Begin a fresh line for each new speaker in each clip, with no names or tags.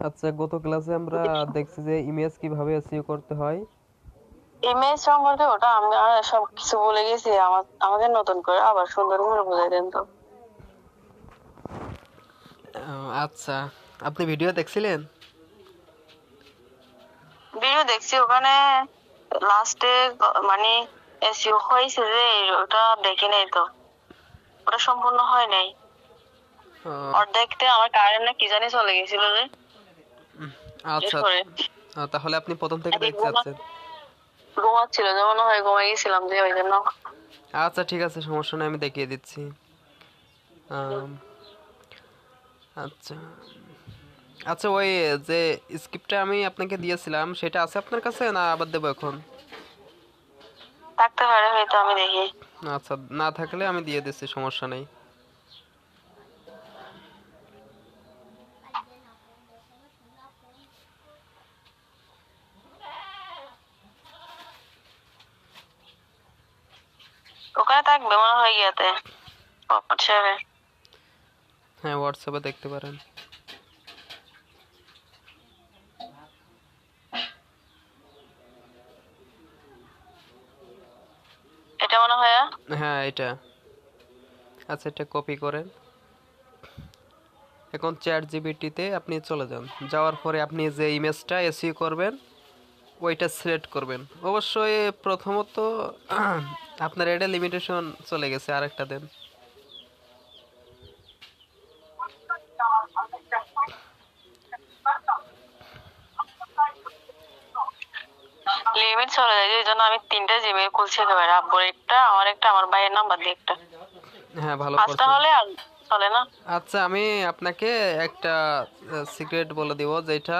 আচ্ছা, গত ক্লাসে আমরা দেখছি যে ইমেজ কিভাবে এসইও করতে হয়।
ইমেজ সম্পর্কে ওটা আমরা সবকিছু বলে গেছি। আমাকে নতুন করে আবার সুন্দর করে বুঝাই দেন তো।
আচ্ছা, আপনি ভিডিও দেখছিলেন?
ভিডিও দেখছি, ওখানে লাস্টে মানে এসইও হয়েছে যে ওটা দেখি নাই তো, ওটা সম্পূর্ণ হয় নাই। অর্ধেকতে আমার কারেন্ট না কি জানি চলে গেছিল যে।
আচ্ছা, তাহলে আপনি প্রথম থেকে দেখতে যাচ্ছেন।
ঘুমাচ্ছিল যে, মনে হয় ঘুমাই গেছিলাম যে, ওই জন্য।
আচ্ছা, ঠিক আছে, সমস্যা নেই, আমি দেখিয়ে দিচ্ছি। আম, আচ্ছা আচ্ছা, ওই যে স্ক্রিপ্টটা আমি আপনাকে দিয়েছিলাম সেটা আছে আপনার কাছে, না আবার দেবো এখন?
থাকতে পারে হয়তো, আমি দেখি।
আচ্ছা, না থাকলে আমি দিয়ে দিচ্ছি, সমস্যা নেই।
ওখানে থাকবে মনে হয় গিয়াতে হোয়াটসঅ্যাপে।
হ্যাঁ, হোয়াটসঅ্যাপে দেখতে পারেন।
এটা মনে হয়
হ্যাঁ, এটা। আচ্ছা, এটা কপি করেন। এখন চ্যাট জিপিটিতে আপনি চলে যান। যাওয়ার পরে আপনি যে ইমেজটা এসইও করবেন ওইটা সিলেক্ট করবেন। অবশ্যই প্রথমত আপনার এটা লিমিটেশন চলে গেছে, আরেকটা দেন।
লিমিট চলে যায়, এই জন্য আমি 3টা জিমেইল খুলছি একেবারে। আব্বুর একটা, আমার একটা, আমার ভাইয়ের নাম্বার দিয়ে একটা।
হ্যাঁ, ভালো
5টা
করছেন।
হলে আর চলে না।
আচ্ছা, আমি আপনাকে একটা সিক্রেট বলে দিব, যেটা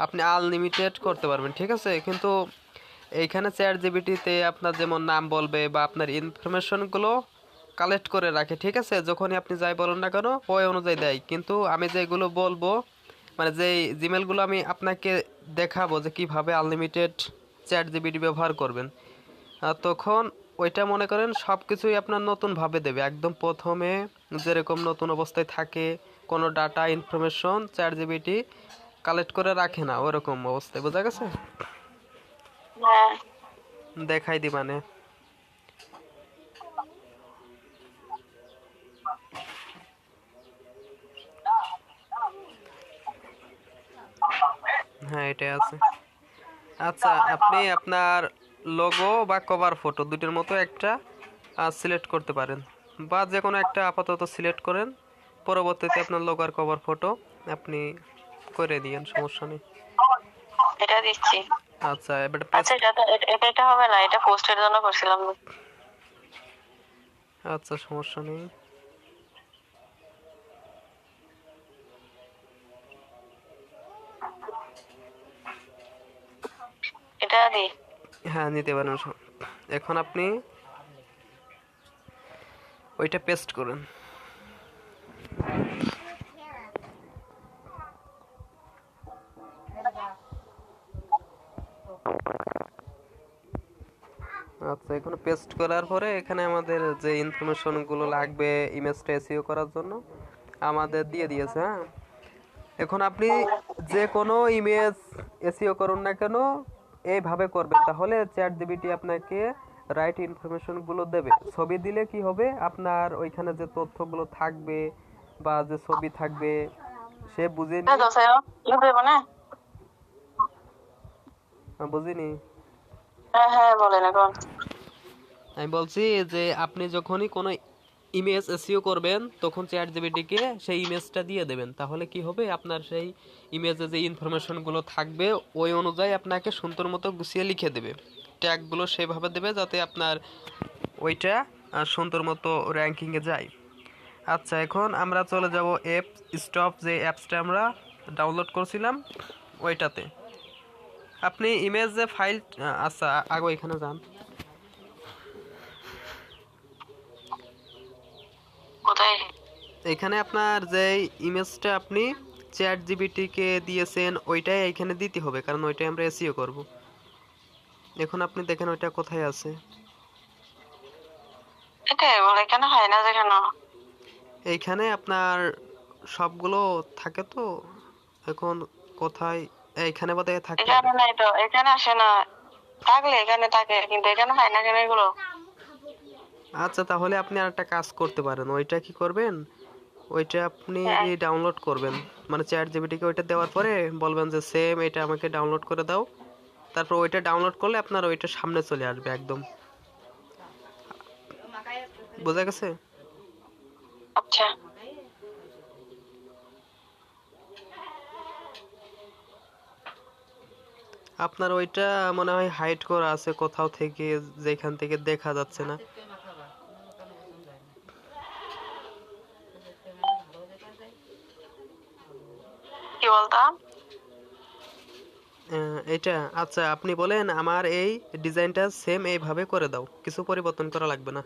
আপনি আনলিমিটেড করতে পারবেন, ঠিক আছে? কিন্তু এইখানে চ্যাট জিপিটিতে আপনার যেমন নাম বলবে বা আপনার ইনফরমেশনগুলো কালেক্ট করে রাখে, ঠিক আছে? যখনই আপনি যাই বলুন না কেন ওই অনুযায়ী দেয়। কিন্তু আমি যেগুলো বলবো, মানে যেই জিমেলগুলো আমি আপনাকে দেখাবো যে কিভাবে আনলিমিটেড চ্যাট জিপিটি ব্যবহার করবেন, তখন ওইটা মনে করেন সব কিছুই আপনার নতুনভাবে দেবে। একদম প্রথমে যেরকম নতুন অবস্থায় থাকে, কোনো data information chat GPT collect করে রাখে না, ওরকম অবস্থায়। বোঝা গেছে?
হ্যাঁ,
দেখাই দিবানে। হ্যাঁ, এটাই আছে। আচ্ছা, আপনি আপনার লোগো বা কভার ফটো দুটোর মতো একটা সিলেক্ট করতে পারেন, বা যে কোনো একটা আপাতত সিলেক্ট করেন। পরবর্তীতে আপনার লোগো আর কভার ফটো আপনি করে দিয়েন, সমস্যা নেই।
এটা দিচ্ছি।
আচ্ছা, এবার
আচ্ছা,
পেস্ট।
এটা হবে না, এটা পোস্টের জন্য করছিলাম।
আচ্ছা, সমস্যা নেই।
এটা দি।
হ্যাঁ, নিতে পারেন এখন আপনি ওইটা পেস্ট করেন। আচ্ছা, এখানে পেস্ট করার পরে এখানে আমাদের যে ইনফরমেশনগুলো লাগবে ইমেজটা এসইও করার জন্য আমাদের দিয়ে দিয়েছে। হ্যাঁ, এখন আপনি যে কোনো ইমেজ এসইও করুন না কেন এইভাবে করবেন, তাহলে চ্যাট জিপিটি আপনাকে রাইট ইনফরমেশনগুলো দেবে। ছবি দিলে কি হবে, আপনার ওইখানে যে তথ্যগুলো থাকবে বা যে ছবি থাকবে সে বুঝে নিয়ে। বুঝিনি।
হ্যাঁ হ্যাঁ, বলেন এখন।
আমি বলছি যে আপনি যখনই কোনো ইমেজ এসইও করবেন তখন চ্যাট জিপিটিকে সেই ইমেজটা দিয়ে দেবেন, তাহলে কি হবে, আপনার সেই ইমেজে যে ইনফরমেশনগুলো থাকবে ওই অনুযায়ী আপনাকে সুন্দর মতো গুছিয়ে লিখে দেবে। ট্যাগগুলো সেভাবে দেবে যাতে আপনার ওইটা সুন্দর মতো র্যাঙ্কিংয়ে যায়। আচ্ছা, এখন আমরা চলে যাব অ্যাপ স্টপ, যে অ্যাপসটা আমরা ডাউনলোড করছিলাম ওইটাতে। আপনি ইমেজ যে ফাইল, আচ্ছা আগে এখানে যান।
কোথায়?
এখানে আপনার যে ইমেজটা আপনি চ্যাট জিপিটিকে দিয়েছেন ওইটাই এখানে দিতে হবে, কারণ ওইটাই আমরা এসইও করব। এখন আপনি দেখেন ওইটা কোথায় আছে।
এটাই বলে, কেন হয় না যে কেন?
এইখানে আপনার সবগুলো থাকে তো। এখন কোথায়? এইখানে বোধহয় থাকতে
এখানে
হবে।
নাই তো, এখানে আসে না। থাকলে এখানে থাকে, কিন্তু এখানে হয় না কেন এগুলো?
আচ্ছা, তাহলে আপনি আরেকটা কাজ করতে পারেন। ওইটা কি করবেন, ওইটা আপনি
হ্যাঁ।
ডাউনলোড করবেন। মানে চ্যাট জিপিটিকে ওইটা দেওয়ার পরে বলবেন যে সেম এটা আমাকে ডাউনলোড করে দাও। তারপর ওইটা ডাউনলোড করলে আপনার ওইটা সামনে চলে আসবে একদম। বোঝা গেছে?
আচ্ছা।
আপনার ওইটা মনে হয় হাইড করা আছে কোথাও থেকে, যেখান থেকে দেখা যাচ্ছে না।
কি বলতাম?
এটা আচ্ছা, আপনি বলেন আমার এই ডিজাইনটা সেম এইভাবে করে দাও, কিছু পরিবর্তন করা লাগবে না।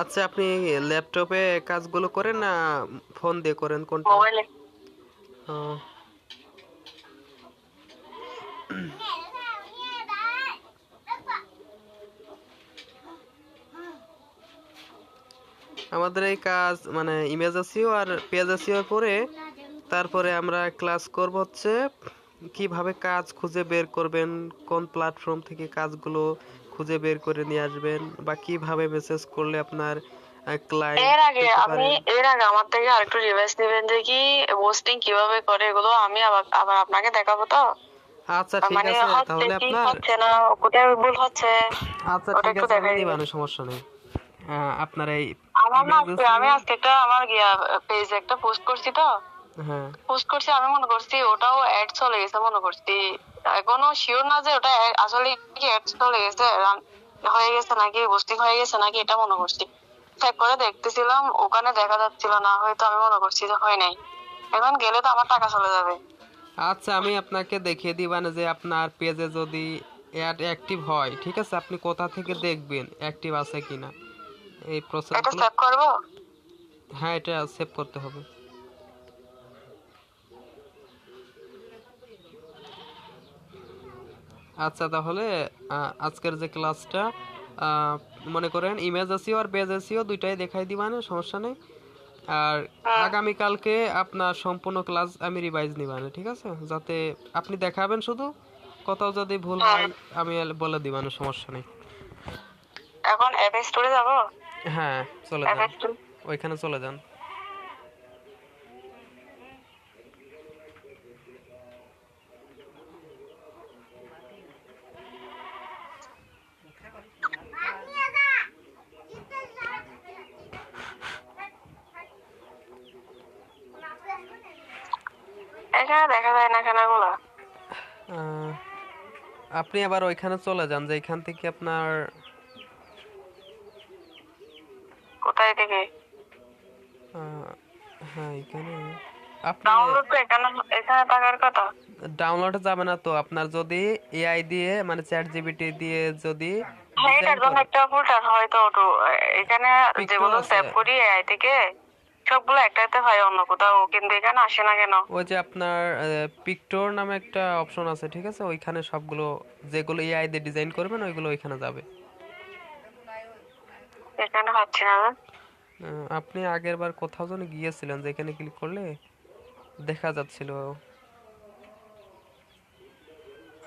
আচ্ছা, আপনি ল্যাপটপে কাজগুলো করেন না ফোন দিয়ে করেন, কোনটা?
মোবাইলে।
ও, আমাদের এই কাজ মানে ইমেজ এসইও আর পেজ এসইও পরে তারপরে আমরা ক্লাস করব হচ্ছে কিভাবে কাজ খুঁজে বের করবেন, কোন প্ল্যাটফর্ম থেকে কাজগুলো খুঁজে বের করে নিয়ে আসবেন, বা কিভাবে মেসেজ করলে আপনার ক্লায়েন্ট
এর আগে
পেতে
আপনি,
পারে।
এর আগে আমার থেকে আরেকটু রিভাইস নেবেন যে কি পোস্টিং কিভাবে করে, এগুলো আমি আবার আবার আপনাকে দেখাবো তো।
আচ্ছা, ঠিক
মানে
আছে,
হচ্ছে
তাহলে
কি
আপনার
হচ্ছে না, কোথায় ভুল হচ্ছে,
আচ্ছা,
ওটা
ঠিক
একটু
আছে, আমি
দেখাই দিবেন।
নিবানো, সমস্যা নেই। আপনার এই
আমার না
ইমেজ
আমি
এসইও।
আজকে একটা আমার পেজে একটা পোস্ট করছি তো,
হ্যাঁ,
পোস্ট করছি, আমি মনে করছি ওটাও অ্যাড চলে গেছে মনে করছি। এখনো শিওর না যে ওটা আসলে কি অ্যাড চলে গেছে, হয়ে গেছে নাকি পোস্টিং হয়ে গেছে নাকি, এটা মনে করছি। চেক করে দেখতেছিলাম, ওখানে দেখা যাচ্ছিল না, হয়তো আমি মনে করছি যে হয় নাই। এখন গেলে তো আমার টাকা চলে যাবে।
আচ্ছা, আমি আপনাকে দেখিয়ে দিবানে যে আপনার পেজে যদি অ্যাড অ্যাক্টিভ হয়, ঠিক আছে, আপনি কোথা থেকে দেখবেন অ্যাক্টিভ আছে কিনা এই
এটা
প্রসেসগুলো।
সেভ করবো?
হ্যাঁ, এটা সেভ করতে হবে। আচ্ছা, তাহলে আজকের যে ক্লাসটা আহ, মনে করেন ইমেজ এসইও আর পেজ এসইও দুইটাই দেখাই দিবানে, সমস্যা নেই। আর
হ্যাঁ।
আগামীকালকে আপনার সম্পূর্ণ ক্লাস আমি রিভাইজ নিবানে, ঠিক আছে, যাতে আপনি দেখাবেন শুধু, কোথাও যদি ভুল
হ্যাঁ।
হয় আমি বলে দিবানে, সমস্যা নেই।
এখন অ্যাপ স্টোরে যাবো।
হ্যাঁ, চলে
অ্যাপ
যান,
স্টোর।
ওইখানে চলে যান।
এখানে দেখা যায় না কেন এগুলো?
আহ, আপনি আবার ওইখানে চলে যান যে এখান থেকে আপনার
কোথায় থেকে?
আহ, হ্যাঁ, এখানে আপনি
ডাউনলোড তো এখানে, এখানে থাকার কথা।
ডাউনলোডে যাবে না তো, আপনার যদি এআই দিয়ে মানে চ্যাট জিপিটি দিয়ে যদি
হ্যাঁ,
ডিজাইন
এটার জন্য
করে,
একটা ফোল্ডার হয়তো ওটু। এখানে
পিকটোর
যেগুলো
আছে,
সেভ করি এআই থেকে, সবগুলো একটাতে হয় অন্য কোথাও, কিন্তু এখানে আসে না কেন?
ওই যে আপনার পিকটোর নামে একটা অপশন আছে, ঠিক আছে, ওইখানে সবগুলো যেগুলো এআই দিয়ে ডিজাইন করবেন ওইগুলো ওইখানে যাবে।
এখানে পাচ্ছি না যে।
আপনি আগের বার কোথাও যেন গিয়েছিলেন, যেখানে ক্লিক করলে দেখা যাচ্ছিল।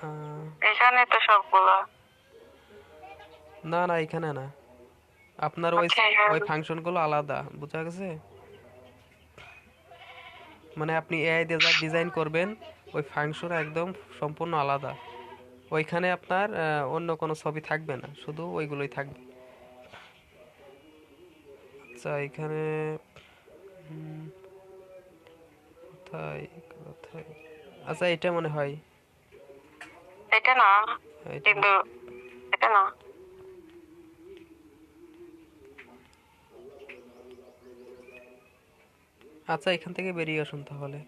আহ,
এখানে তো সবগুলো।
না না, এখানে না, আপনার ওই
আচ্ছা,
ওই
এখানে।
ফাংশনগুলো আলাদা, বুঝা গেছে? মানে আপনি এআই দিয়ে যা ডিজাইন করবেন ওই ফাংশন একদম সম্পূর্ণ আলাদা। ওইখানে আপনার অন্য কোনো ছবি থাকবে না, শুধু ওইগুলোই থাকবে। আচ্ছা, এখানে উম, কোথায় কোথায়, আচ্ছা, এটা মনে হয়
এটা না,
এটা না।
কিন্তু এটা না।
আচ্ছা, এখান থেকে বেরিয়ে আসুন তাহলে।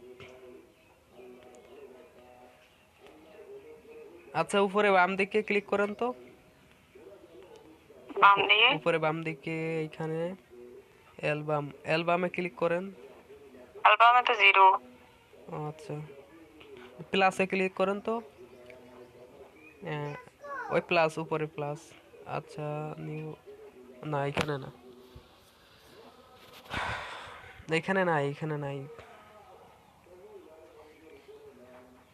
আচ্ছা, উপরে বাম দিকে ক্লিক করেন তো।
বাম দিকে
উপরে বাম দিকে এখানে অ্যালবাম, অ্যালবামে ক্লিক করেন।
অ্যালবামে তো 0।
আচ্ছা, প্লাসে ক্লিক করেন তো। ওই প্লাস, উপরে প্লাস। আচ্ছা, নিউ, না এখানে না, এখানে নাই, এখানে নাই।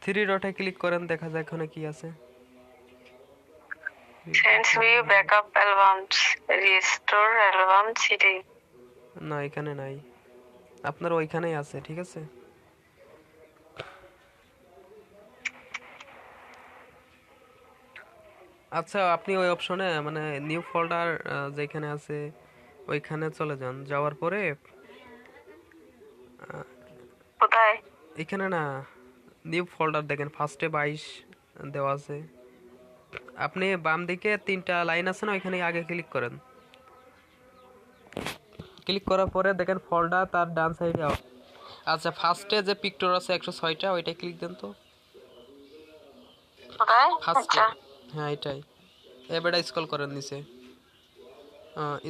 থ্রি ডটে ক্লিক করেন, দেখা যাক এখানে কি আছে।
Sends view backup albums restore album CD.
না, এখানে নাই, আপনার ওইখানেই আছে, ঠিক আছে। আচ্ছা, আপনি ওই অপশনে মানে নিউ ফোল্ডার যেখানে আছে ওইখানে চলে যান। যাওয়ার পরে
কোথায়?
এখানে না, নিউ ফোল্ডার দেখেন, ফার্স্টে 22 দেওয়া আছে। আপনি বাম দিকে 3টা লাইন আছে না, ওইখানে আগে ক্লিক করেন। ক্লিক করার পরে দেখেন ফোল্ডার, তার ডান সাইডে। আচ্ছা, ফার্স্টে যে পিকচার আছে 106টা, ওইটাই ক্লিক দেন তো।
কোথায়?
ফার্স্টে,
আচ্ছা,
হ্যাঁ এটাই। এবারে স্ক্রল করেন নিচে,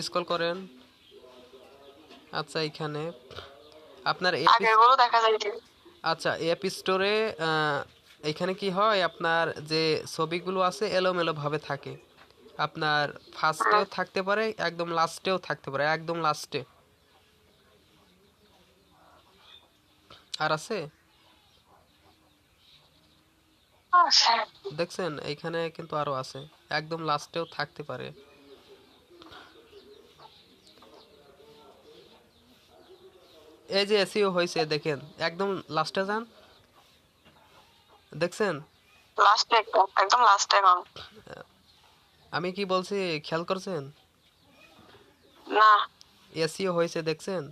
স্ক্রল করেন। আচ্ছা, এখানে আপনার
আগেরগুলো দেখা যায় যে।
আচ্ছা, অ্যাপ স্টোরে এখানে কি হয়, আপনার যে ছবিগুলো আছে এলোমেলো ভাবে থাকে। আপনার ফার্স্টেও থাকতে পারে, একদম লাস্টেও থাকতে পারে, একদম লাস্টে আর আছে,
আচ্ছা,
দেখছেন এইখানে কিন্তু আরো আছে, একদম লাস্টেও থাকতে পারে। এই যে এসইও হয়েছে দেখেন, একদম লাস্টে যান, দেখছেন।
লাস্টে একদম লাস্টে এখন।
আমি কি বলছি খেয়াল করছেন?
না,
এসইও হয়েছে দেখছেন।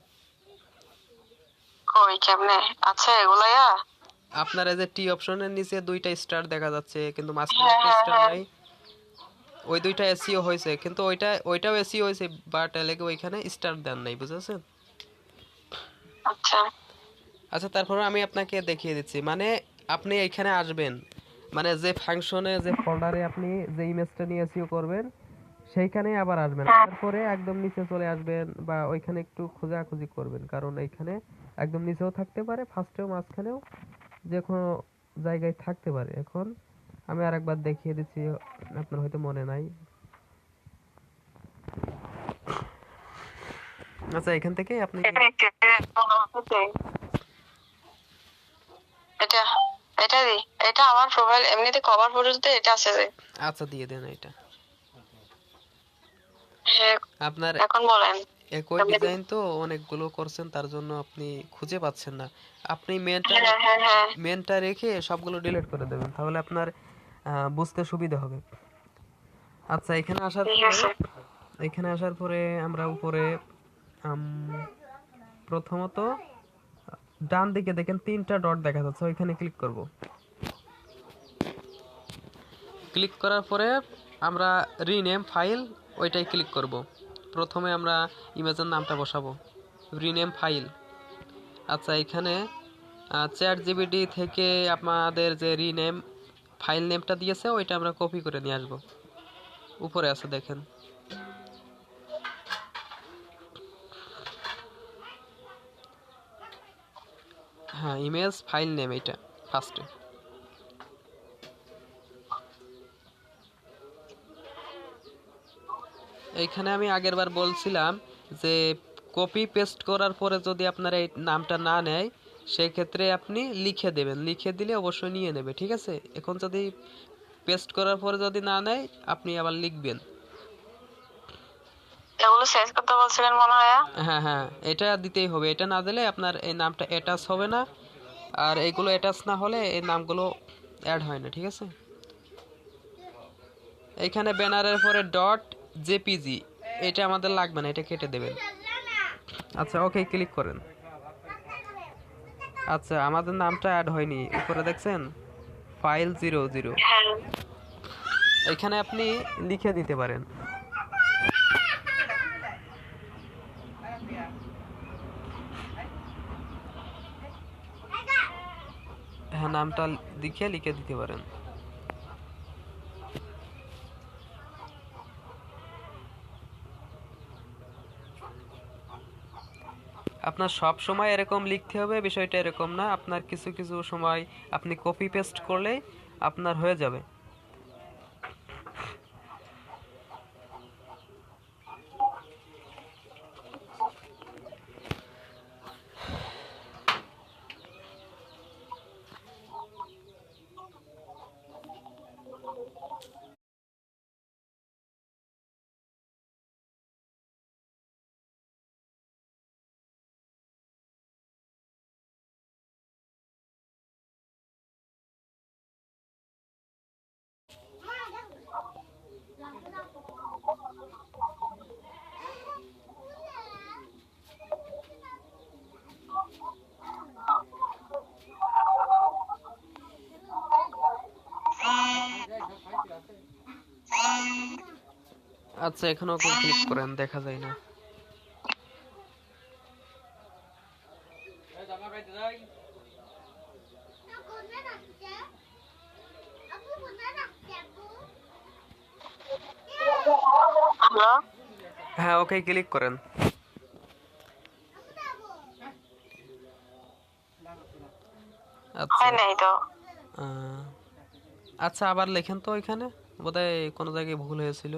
কই কেমনে আছে এগুলাইয়া?
আপনার এই যে টি অপশনের নিচে 2টা স্টার দেখা যাচ্ছে, কিন্তু মাঝখানে
হ্যাঁ
একটা
হ্যাঁ
স্টার
হ্যাঁ।
নাই। ওই 2টা এসইও হয়েছে, কিন্তু ওইটাও এসইও হয়েছে, বাট এলাকে ওইখানে স্টার দেন নাই, বুঝেছেন।
আচ্ছা,
আচ্ছা, তারপর আমি আপনাকে দেখিয়ে দিচ্ছি, মানে আপনি এইখানে আসবেন, মানে যে ফাংশনে, যে ফোল্ডারে আপনি যে ইমেজটা নিয়ে এসইও করবেন সেইখানে আবার আসবেন। তারপরে একদম নিচে চলে আসবেন, বা ওইখানে একটু খোঁজাখুঁজি করবেন, কারণ এইখানে একদম নিচেও থাকতে পারে, ফার্স্টেও মাঝখানেও যে কোনো জায়গায় থাকতে পারে। এখন আমি আরেকবার দেখিয়ে দিচ্ছি, আপনার হয়তো মনে নাই। আচ্ছা, এখান থেকে আপনি
এটা এটা দি, এটা আমার প্রোফাইল এমনিতে কভার ফটোতে এটা আছে যে।
আচ্ছা, দিয়ে দেন এটা।
হ্যাঁ,
আপনার
এখন বলেন।
একই ডিজাইন তো অনেকগুলো করছেন, তার জন্য আপনি খুঁজে পাচ্ছেন না। আপনি
হ্যাঁ হ্যাঁ হ্যাঁ,
মেনটা রেখে সবগুলো ডিলিট করে দেবেন, তাহলে আপনার বুঝতে সুবিধা হবে। আচ্ছা,
ঠিক আছে।
এখানে আসার পরে আমরা উপরে প্রথমত ডান দিকে দেখেন 3টা ডট দেখা যাচ্ছে, ওইখানে ক্লিক করব। ক্লিক করার পরে আমরা রিনেম ফাইল, ওইটাই ক্লিক করব। প্রথমে আমরা ইমেজের নামটা বসাবো, রিনেম ফাইল। আচ্ছা, এখানে চ্যাট জিপিটি থেকে আমাদের যে রিনেম ফাইল নেমটা দিয়েছে ওইটা আমরা কপি করে নিয়ে আসবো। উপরে আছে দেখেন। হ্যাঁ, ইমেজ ফাইল নেম এটা ফার্স্টে। এইখানে আমি আগেরবার বলছিলাম যে কপি পেস্ট করার পরে যদি আপনার এই নামটা না নেয়, সেই ক্ষেত্রে আপনি লিখে দেবেন, লিখে দিলে অবশ্যই নিয়ে নেবে, ঠিক আছে। এখন যদি পেস্ট করার পরে যদি না নেয়, আপনি আবার লিখবেন।
এগুলো চেঞ্জ করতে বলছিলেন মনে হয়।
হ্যাঁ হ্যাঁ, এটা দিতেই হবে, এটা না দিলে আপনার এই নামটা অ্যাটাচ হবে না, আর এইগুলো অ্যাটাচ না হলে এই নামগুলো অ্যাড হয় না, ঠিক আছে। এইখানে ব্যানারের পরে ডট জেপিজি, এটা আমাদের লাগবে না, এটা কেটে দেবেন। আচ্ছা, ওকে ক্লিক করেন। আচ্ছা, আমাদের নামটা অ্যাড হয়নি, উপরে দেখছেন ফাইল 00,
হ্যাঁ,
এখানে আপনি লিখে দিতে পারেন। হ্যাঁ, নামটা লিখে দিতে পারেন। আপনার সব সময় এরকম লিখতে হবে বিষয়টা এরকম না, আপনার কিছু কিছু সময় আপনি কপি পেস্ট করলেই আপনার হয়ে যাবে। আচ্ছা, এখানে ওকে ক্লিক করেন, দেখা যায় না।
হ্যালো,
হ্যাঁ, ওকে ক্লিক করেন। আচ্ছা।
হয় নাই তো।
আহ, আচ্ছা, আবার লেখেন তো, এখানে বোধহয় কোনো জায়গায় ভুল হয়েছিল।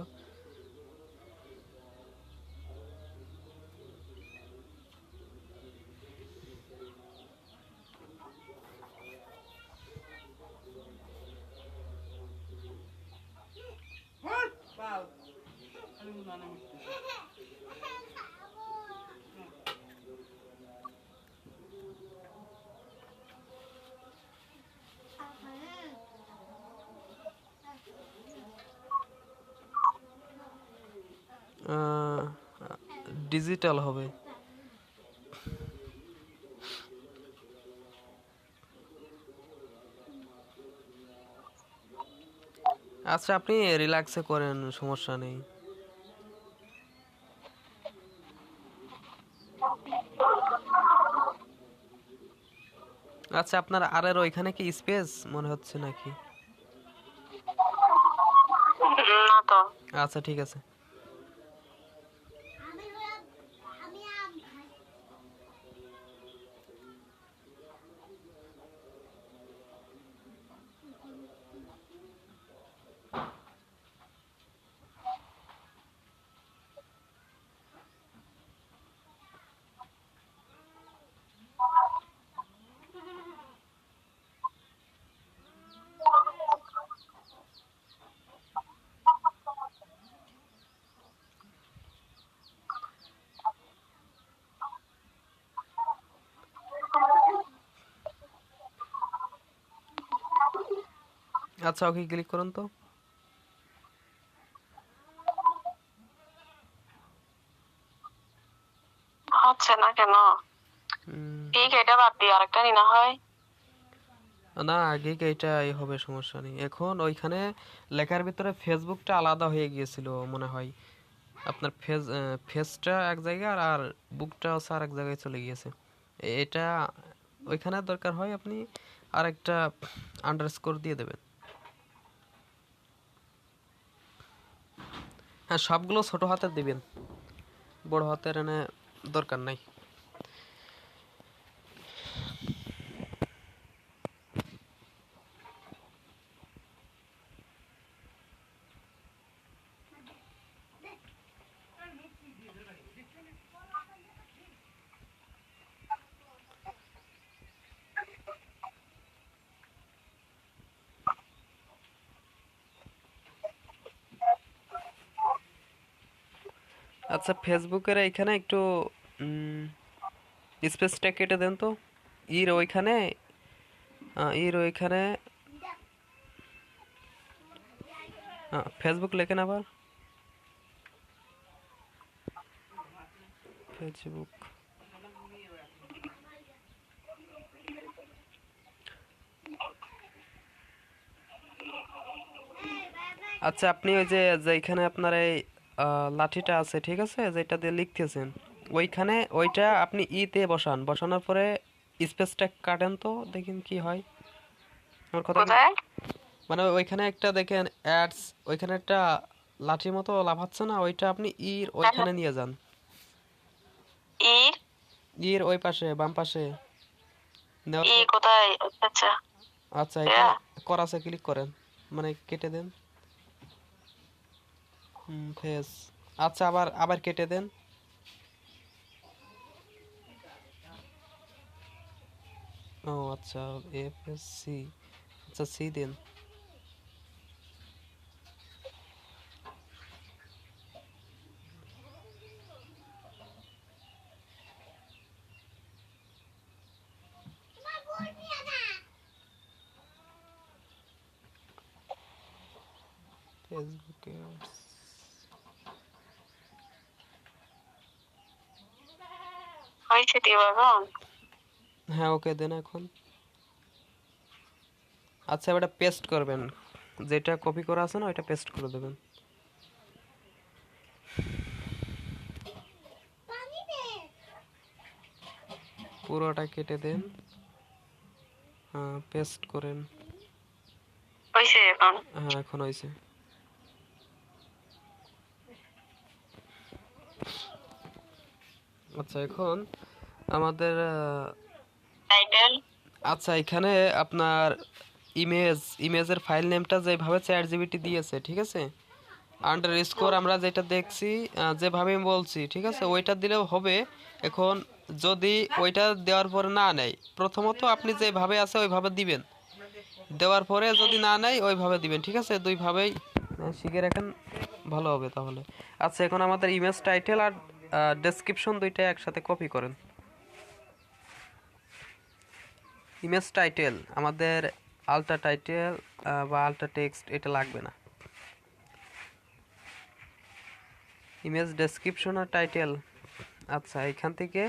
ডিজিটাল হবে। আচ্ছা, আপনি রিল্যাক্সে করেন, সমস্যা নেই। আচ্ছা, আপনার আরের ওইখানে কি স্পেস মনে হচ্ছে নাকি?
না তো।
আচ্ছা, ঠিক আছে। আচ্ছা, ওকে ক্লিক করুন তো।
হচ্ছে না কেন?
উম,
ঠিক, এটা বাদ দিয়ে আরেকটা নি না হয়?
না, আগে এইটাই হবে, সমস্যা নেই। এখন ওইখানে লেখার ভিতরে ফেসবুকটা আলাদা হয়ে গিয়েছিল মনে হয়। আপনার ফেসটা এক জায়গায় আর বুকটা হচ্ছে আর এক জায়গায় চলে গিয়েছে। এটা ওইখানে দরকার হয় আপনি আরেকটা আন্ডারস্কোর দিয়ে দেবেন। হ্যাঁ, সবগুলো ছোট হাতের দিবেন, বড় হাতের এনে দরকার নাই। আচ্ছা, ফেসবুকের এইখানে একটু স্পেসটা কেটে দেন তো। ইর ওইখানে ইর ওইখানে ফেসবুক লেখেন আবার। ফেসবুক। আচ্ছা, আপনি ওই যে যেখানে আপনার এই লাঠিটা আছে, ঠিক আছে, যেটা দিয়ে লিখতেছেন, ওইখানে ওইটা আপনি ইতে বসানোর পরে স্পেসটা কাটেন তো, দেখেন কি হয়। আমার কথা
কোথায়?
মানে ওইখানে একটা দেখেন অ্যাডস, ওইখানে একটা লাঠির মতো লাফাচ্ছে না, ওইটা আপনি ওইখানে নিয়ে যান।
ইর
ওই পাশে বাম পাশে নেওয়ার পর
কোথায়? আচ্ছা
আচ্ছা এখানে করাসে ক্লিক করেন, মানে কেটে দেন। ফেস। আচ্ছা আবার আবার কেটে দেন। ও আচ্ছা, এফ এস সি, আচ্ছা সি দেন। ফেসবুকে
হয়েছে দিব এখন।
হ্যাঁ ওকে দেন এখন। আচ্ছা এবার পেস্ট করবেন, যেটা কপি করা আছে না ওইটা পেস্ট করে দেবেন। পুরোটা কেটে দেন, হ্যাঁ পেস্ট করেন।
হয়েছে এখন।
হ্যাঁ এখন হয়েছে। আচ্ছা এখন আমাদের
টাইটেল
আচ্ছা এখানে আপনার ইমেজের ফাইল নেমটা যেভাবে চ্যাট জিপিটি দিয়েছে, ঠিক আছে, আন্ডার স্কোর আমরা যেটা দেখছি, যেভাবে আমি বলছি, ঠিক আছে, ওইটা দিলেও হবে। এখন যদি ওইটা দেওয়ার পরে না নেয়, প্রথমত আপনি যেভাবে আছে ওইভাবে দিবেন, দেওয়ার পরে যদি না নেয় ওইভাবে দিবেন, ঠিক আছে, দুইভাবেই শিখে রাখেন, ভালো হবে তাহলে। আচ্ছা এখন আমাদের ইমেজ টাইটেল আর ডেসক্রিপশন দুইটা একসাথে কপি করেন। ইমেজ টাইটেল আমাদের আলট্রা টাইটেল বা আলট্রা টেক্সট এটা লাগবে না। ইমেজ ডেসক্রিপশন আর টাইটেল, আচ্ছা এখান থেকে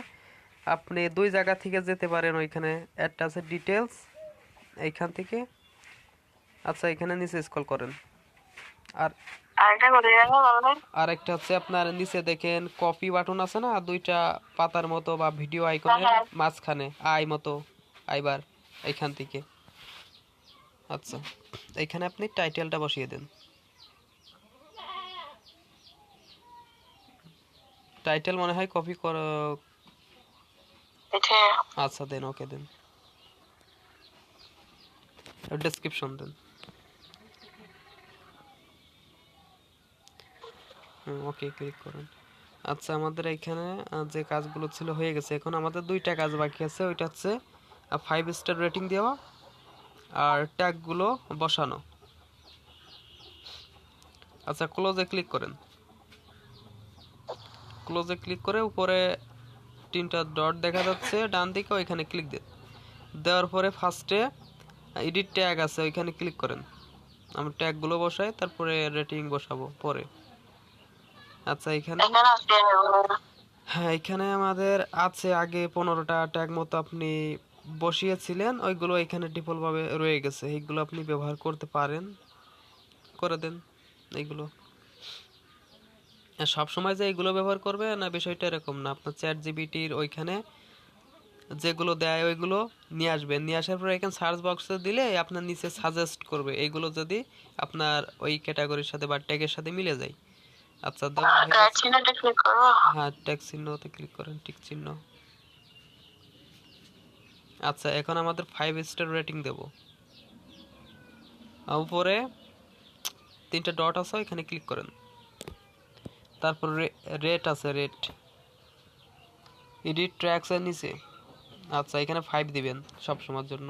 আপনি দুই জায়গা থেকে যেতে পারেন, ওইখানে একটা আছে ডিটেলস এইখান থেকে। আচ্ছা এখানে নিচে স্ক্রল করেন, আর
আরেকটা কোথায় গেল বলবেন?
আর একটা হচ্ছে আপনার নিচে দেখেন কপি বাটন আছে না, দুইটা পাতার মতো বা ভিডিও আইকনের মাঝখানে আই মতো আইবার, এইখান থেকে। আচ্ছা এইখানে আপনি টাইটেলটা বসিয়ে দেন। টাইটেল মনে হয় কপি কর।
এটা
আচ্ছা দেন, ওকে দেন, ডেসক্রিপশন দেন। ওকে ক্লিক করুন। আচ্ছা আমাদের এখানে যে কাজগুলো ছিল হয়ে গেছে, এখন আমাদের দুইটা কাজ বাকি আছে, ওইটা হচ্ছে 5 স্টার রেটিং দেওয়া আর ট্যাগগুলো বসানো। আচ্ছা ক্লোজে ক্লিক করেন, ক্লোজে ক্লিক করে উপরে তিনটা ডট দেখা যাচ্ছে ডান দিকে, ওইখানে ক্লিক দেন। দেওয়ার পরে ফার্স্টে এডিট ট্যাগ আছে, ওইখানে ক্লিক করেন। আমরা ট্যাগগুলো বসাই, তারপরে রেটিং বসাবো পরে। আচ্ছা এখানে হ্যাঁ এখানে আমাদের আছে আগে 15টা ট্যাগ মতো আপনি বসিয়েছিলেন, ওইগুলো এখানে ডিফল্ট ভাবে রয়ে গেছে, এইগুলো আপনি ব্যবহার করতে পারেন, করে দেন এইগুলো। সব সময় যে এইগুলো ব্যবহার করবে না বিষয়টা এরকম না, আপনার চ্যাট জিপিটির ওইখানে যেগুলো দেয় ওইগুলো নিয়ে আসবেন, নিয়ে আসার পর এখানে সার্চ বক্সে দিলে আপনার নিচে সাজেস্ট করবে এইগুলো যদি আপনার ওই ক্যাটাগরির সাথে বা ট্যাগের সাথে মিলে যায়। আচ্ছা হ্যাঁ ট্যাগ চিহ্নতে ক্লিক করেন, টিক চিহ্ন। আচ্ছা এখন আমাদের 5 স্টার রেটিং দেব। উপরে তিনটা ডট আছে, এখানে ক্লিক করেন, তারপর রেট আছে, রেট এডিট ট্র্যাকস এর নিচে। আচ্ছা এখানে 5 দিবেন সব সময়ের জন্য।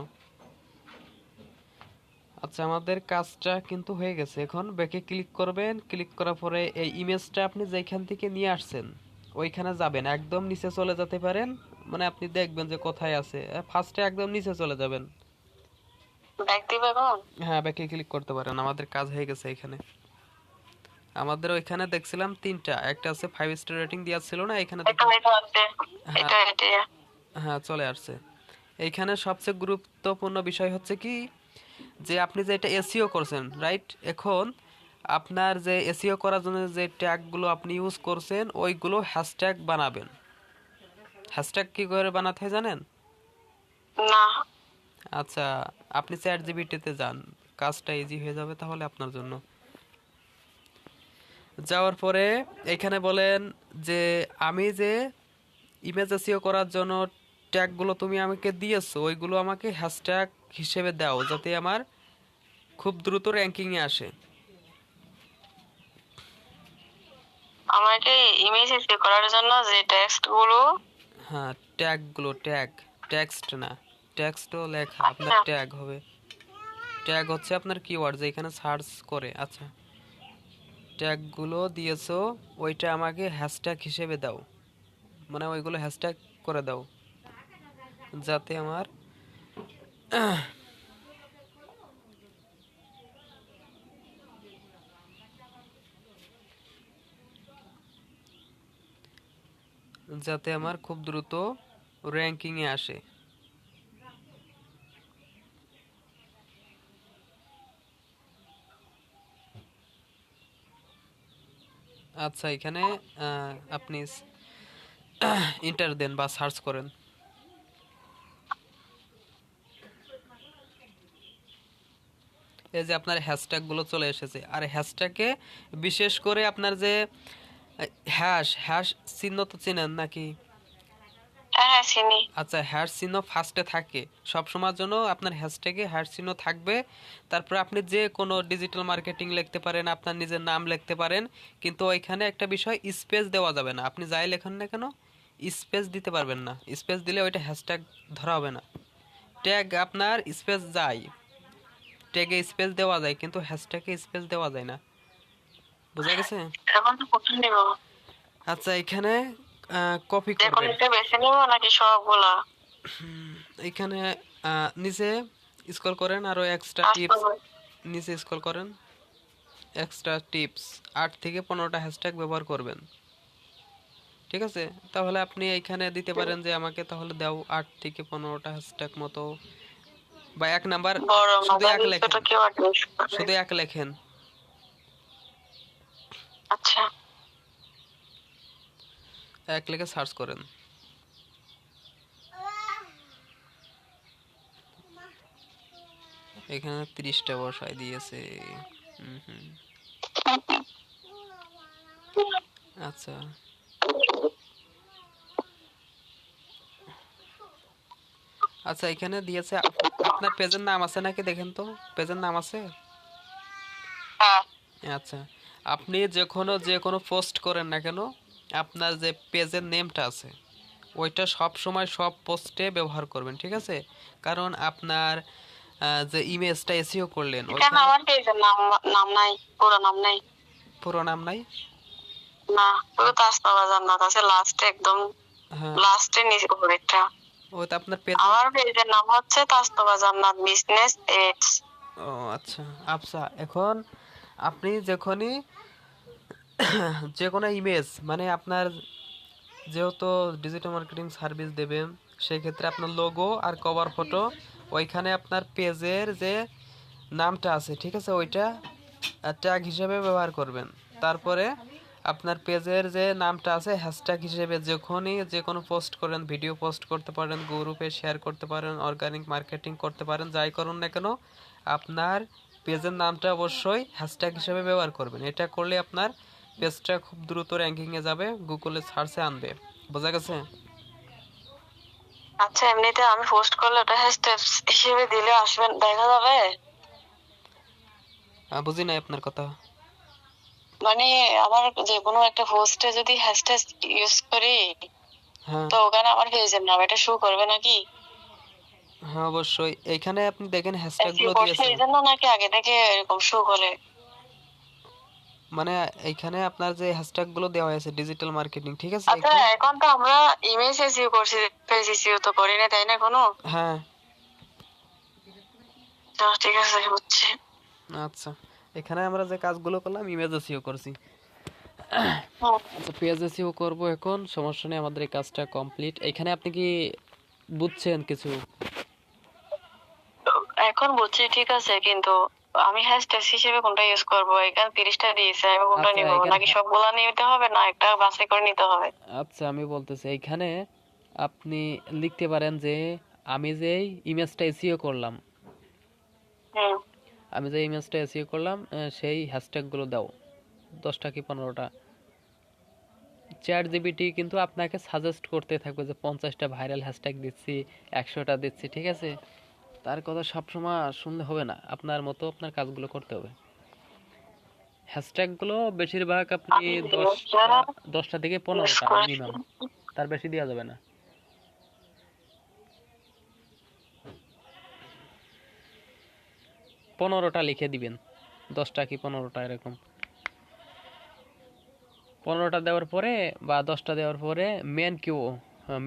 আচ্ছা আমাদের কাজটা কিন্তু হয়ে গেছে, এখন ব্যাকে ক্লিক করবেন, ক্লিক করার পরে এই ইমেজটা আপনি যেখান থেকে নিয়ে আসছেন ওইখানে যাবেন, একদম নিচে চলে যেতে পারেন, মানে আপনি দেখবেন যে কোথায় আছে, ফার্স্টে একদম নিচে চলে যাবেন। হ্যাঁ ব্যাকে ক্লিক করতে পারেন, আমাদের কাজ হয়ে গেছে এখানে। আমাদের ওইখানে দেখছিলাম তিনটা, একটা আছে 5 স্টার রেটিং দেওয়া ছিল না, এখানে হ্যাঁ চলে আসছে। এইখানে সবচেয়ে গুরুত্বপূর্ণ বিষয় হচ্ছে কি, যে আপনি যে এটা এসইও করছেন রাইট, এখন আপনার যে এসইও করার জন্য যে ট্যাগগুলো আপনি ইউজ করছেন ওইগুলো হ্যাশট্যাগ বানাবেন। হ্যাশট্যাগ কি করে বানাতে হয় জানেন?
না।
আচ্ছা, আপনি চ্যাট জিপিটিতে যান, কাজটা ইজি হয়ে যাবে তাহলে আপনার জন্য। যাওয়ার পরে এখানে বলেন যে আমি যে ইমেজ এসইও করার জন্য ট্যাগগুলো তুমি আমাকে দিয়েছো ওইগুলো আমাকে হ্যাশট্যাগ হিসেবে দাও, যাতে আমার খুব দ্রুত র্যাঙ্কিংয়ে আসে।
আমাকে ইমেজ সেভ করার জন্য যে টেক্সট গুলো,
হ্যাঁ, ট্যাগগুলো, টেক্সট না, টেক্সটও লেখা, আপনার
আচ্ছা
ট্যাগ হবে। ট্যাগ হচ্ছে আপনার কিওয়ার্ড যেখানে সার্চ করে। আচ্ছা, ট্যাগগুলো দিয়েছো, ওইটা আমাকে হ্যাশট্যাগ হিসেবে দাও, মানে ওইগুলো হ্যাশট্যাগ করে দাও, যাতে আমার যাতে আমার খুব দ্রুত র্যাঙ্কিংয়ে আসে। আচ্ছা, এখানে আপনি ইন্টার দেন বা সার্চ করেন। এই যে আপনার হ্যাশট্যাগুলো চলে এসেছে। আর হ্যাশট্যাগে বিশেষ করে আপনার যে হ্যাশ হ্যাশ চিহ্ন তো চেনেন নাকি?
হ্যাঁ হ্যাঁ চিনি।
আচ্ছা, হ্যাশ চিহ্ন ফার্স্টে থাকে সব সময়ের জন্য, আপনার হ্যাশট্যাগে হ্যাশ চিহ্ন থাকবে। তারপর আপনি যে কোনো ডিজিটাল মার্কেটিং লিখতে পারেন, আপনার নিজের নাম লিখতে পারেন, কিন্তু ওইখানে একটা বিষয়, স্পেস দেওয়া যাবে না। আপনি যাই লেখেন না কেন স্পেস দিতে পারবেন না, স্পেস দিলে ওইটা হ্যাশট্যাগ ধরা হবে না। ট্যাগ আপনার স্পেস যায়, ট্যাগে স্পেস দেওয়া যায়, কিন্তু হ্যাশট্যাগে স্পেস দেওয়া যায় না। বোঝা গেছে?
এখন তো কোথায় নিব?
আচ্ছা, এখানে কপি
যে কোনো
করবেন।
একটা বেছে নিব নাকি সবগুলা?
এখানে নিচে স্ক্রল করেন, আরো এক্সট্রা
আসতে
টিপস,
হবে।
নিচে স্ক্রল করেন, এক্সট্রা টিপস 8 থেকে 15টা হ্যাশট্যাগ ব্যবহার করবেন। ঠিক আছে, তাহলে আপনি এইখানে দিতে পারেন যে আমাকে তাহলে দাও 8 থেকে 15টা হ্যাশট্যাগ মতো, বা এক নাম্বার
বড়
শুধু এক
মোবাইল
লেখেন,
ছোট কেউ ইউজ করে।
শুধু এক লেখেন,
আচ্ছা
এক লিখে সার্চ করেন। এখানে 30টা বসায় দিয়েছে। হুম হুম। আচ্ছা, আচ্ছা, এখানে দিয়েছে আপনার পেজের নাম আছে নাকি দেখেন তো, পেজের নাম আছে?
হ্যাঁ
আচ্ছা, আপনি যে কোনো পোস্ট করেন না কেন, আপনার যে পেজের নেমটা আছে ওইটা সব সময় সব পোস্টে ব্যবহার করবেন, ঠিক আছে? কারণ আপনার যে ইমেজটা এসইও করলেন
কেন
ওইখানে
আমার পেজের নাম নাম নাই, পুরো নাম নাই?
পুরো নাম নাই।
না, পুরো তাসবাবা জান্নাত আছে লাস্টে, একদম
হ্যাঁ,
লাস্টে নিচে উপরেরটা।
ওই তো আপনার পেজ।
আমার পেজের নাম হচ্ছে তাসবাবা জান্নাত বিজনেস এডস।
ও আচ্ছা, আচ্ছা, এখন আপনি যখনই যে কোনো ইমেজ, মানে আপনার যেহেতু ডিজিটাল মার্কেটিং সার্ভিস দেবেন, সেই ক্ষেত্রে আপনার লোগো আর কভার ফটো ওইখানে আপনার পেজের যে নামটা আছে, ঠিক আছে, ওইটা ট্যাগ হিসেবে ব্যবহার করবেন। তারপরে আপনার পেজের যে নামটা আছে হ্যাশট্যাগ হিসেবে যখনই যে কোনো পোস্ট করেন, ভিডিও পোস্ট করতে পারেন, গ্রুপে শেয়ার করতে পারেন, অর্গানিক মার্কেটিং করতে পারেন, যাই করুন না কেন আপনার পেজের নামটা অবশ্যই হ্যাশট্যাগ হিসেবে ব্যবহার করবেন। এটা করলে আপনার পেজটা খুব দ্রুত র্যাঙ্কিংয়ে যাবে, গুগলে সার্চে আনবে। বোঝা গেছে?
আচ্ছা এমনিতে আমি পোস্ট করলে ওটা হ্যাশট্যাগ হিসেবে দিলে আসবে, দেখা যাবে?
বুঝি নাই আপনার কথা।
মানে আমার যে কোনো একটা পোস্টে যদি হ্যাশট্যাগ ইউজ করি,
হ্যাঁ,
তো ওখানে আমার পেজের নাম এটা শো করবে নাকি?
হ্যাঁ, অবশ্যই। এইখানে আপনি দেখেন হ্যাশট্যাগ
এসইও
গুলো
করছে
দিয়েছে,
এই জন্য নাকি আগে থেকে এরকম শো করে?
মানে এইখানে আপনার যে হ্যাশট্যাগ গুলো দেওয়া হয়েছে ডিজিটাল মার্কেটিং, ঠিক আছে,
আচ্ছা
এখানে।
এখন তো আমরা ইমেজ এসইও করছি, পেজ এসইও তো করি না, তাই না কোনো?
হ্যাঁ,
তো ঠিক আছে বুঝছি।
আচ্ছা, এখানে আমরা যে কাজগুলো করলাম ইমেজ এসইও করছি।
হুম,
আচ্ছা, পেজ এসইও করব এখন, সমস্যা নেই, আমাদের এই কাজটা কমপ্লিট। এখানে আপনি কি বুঝছেন কিছু?
এখন বুঝছি ঠিক আছে, কিন্তু আমি হ্যাশট্যাগ হিসেবে কোনটা ইউজ করবো? এখানে 30টা দিয়েছে, আমি কোনটা
আচ্ছা,
নিব?
এখানে
নাকি সবগুলা নিতে হবে, না একটা বাছাই করে নিতে হবে?
আচ্ছা, আমি বলতেছি এইখানে আপনি লিখতে পারেন যে আমি যে ইমেজটা এসইও করলাম, সেই হ্যাশট্যাগুলো দাও, 10টা কি 15টা। চ্যাট জিপিটি কিন্তু আপনাকে সাজেস্ট করতে থাকবে যে 50টা ভাইরাল হ্যাশট্যাগ দিচ্ছি, 100টা দিচ্ছি, ঠিক আছে? তার কথা সবসময় শুনলে হবে না, আপনার মতো আপনার কাজগুলো করতে হবে। হ্যাশট্যাগুলো বেশিরভাগ আপনি 10টা থেকে 15টা মিনিমাম, তার বেশি দেওয়া যাবে না। পনেরোটা লিখে দিবেন, 10টা কি 15টা এরকম। 15টা দেওয়ার পরে বা 10টা দেওয়ার পরে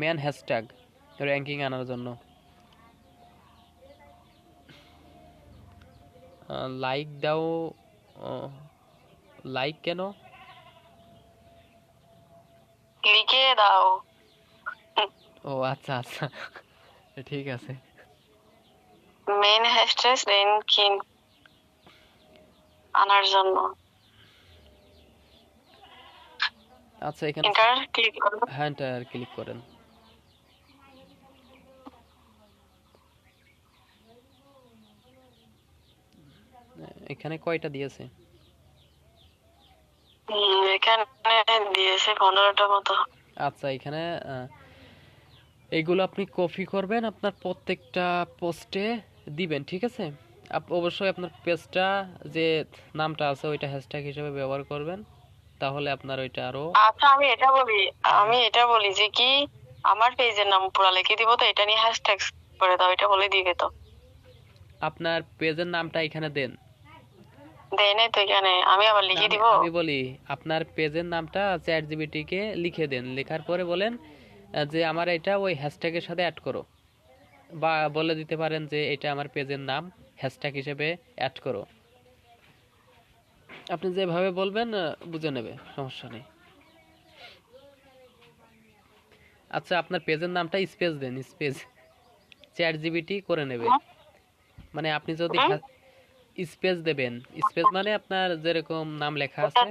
মেন হ্যাশট্যাগ র্যাঙ্কিং আনার জন্য লাইক দাও। লাইক কেন?
লিখে দাও।
ও আচ্ছা আচ্ছা, ঠিক আছে।
মেন হ্যাশট্যাগ র্যাঙ্কিং আনার জন্য
আচ্ছা, এখানে
এন্টার ক্লিক করুন।
হ্যাঁ, এন্টার ক্লিক করেন। এখানে কয়টা দিয়েছে?
এখানে দিয়েছে 15টা মতো।
আচ্ছা, এখানে এইগুলো আপনি কপি করবেন, আপনার প্রত্যেকটা পোস্টে দিবেন, ঠিক আছে? অবশ্যই আপনার পেজটা যে নামটা আছে ওইটা হ্যাশট্যাগ হিসেবে ব্যবহার করবেন, তাহলে আপনার ওইটা আরো।
আচ্ছা, আমি এটা বলি যে কি আমার পেজের নাম পুরো লিখে দিব, তো এটা নিয়ে হ্যাশট্যাগ করে দাও, এটা বলে দিবে তো।
আপনার পেজের নামটা এখানে দেন।
দেয় নাই তো এখানে, আমি আবার লিখে দিব।
আমি বলি, আপনার পেজের নামটা চ্যাট জিপিটি কে লিখে দেন, লেখার পরে বলেন যে আমার এটা ওই হ্যাশট্যাগের সাথে অ্যাড করো, বা বলে দিতে পারেন যে এটা আমার পেজের নাম, হ্যাশট্যাগ হিসেবে অ্যাড করো। আপনি যেভাবে বলবেন বুঝে নেবে, সমস্যা নেই। আচ্ছা, আপনার পেজের নামটা স্পেস দেন, স্পেস, চ্যাট জিপিটি করে নেবে। মানে আপনি যদি স্পেস দেবেন, স্পেস মানে আপনার যেরকম নাম লেখা আছে,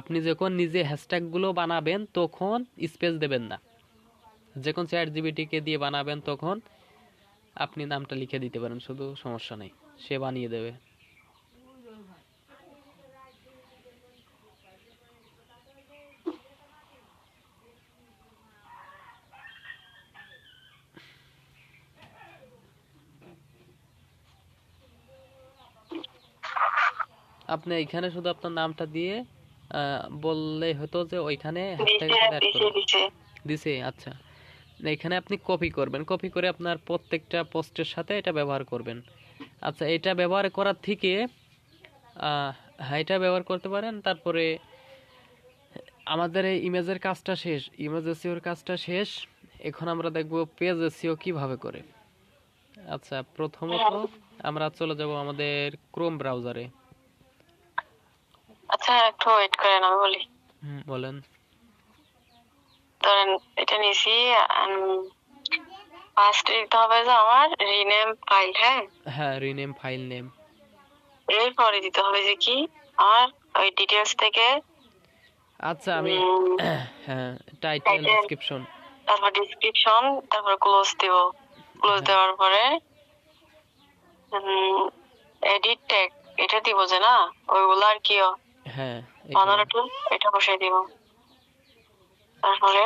আপনি যখন নিজে হ্যাশট্যাগ গুলো বানাবেন তখন স্পেস দেবেন না, যখন চ্যাট জিপিটি কে দিয়ে বানাবেন তখন আপনি নামটা লিখে দিতে পারেন শুধু, সমস্যা নেই, সে বানিয়ে দেবে। আপনি এখানে শুধু আপনার নামটা দিয়ে বললেই হতো যে ওইখানে হ্যাশট্যাগের সাথে অ্যাড করুন। দিছে? আচ্ছা, এখানে আপনি কপি করবেন, কপি করে আপনার প্রত্যেকটা পোস্টের সাথে এটা ব্যবহার করবেন। আচ্ছা, এটা ব্যবহার করার থেকে হ্যাঁ, এটা ব্যবহার করতে পারেন। তারপরে আমাদের এই ইমেজের কাজটা শেষ, ইমেজ এসইওর কাজটা শেষ। এখন আমরা দেখব পেজ এসইও কিভাবে করে। আচ্ছা, প্রথমত আমরা চলে যাব আমাদের ক্রোম ব্রাউজারে।
আচ্ছা, একটু ওয়েট করেন, আমি বলি।
বলেন।
ধরেন এটা নিছি, ফার্স্ট দিতে হবে যে আমার রিনেম ফাইল।
হ্যাঁ, রিনেম ফাইল নেম।
এরপরে দিতে হবে যে কি আমার ওই ডিটেইলস থেকে।
আচ্ছা, আমি হ্যাঁ, টাইটেল, ডেসক্রিপশন,
তারপর ডেসক্রিপশন, তারপর ক্লোজ দিব। ক্লোজ দেওয়ার পরে এডিট ট্যাগ এটা দিব যে না, ওইগুলো আর কি
হ্যাঁ,
এটা বসাই দিব। তারপরে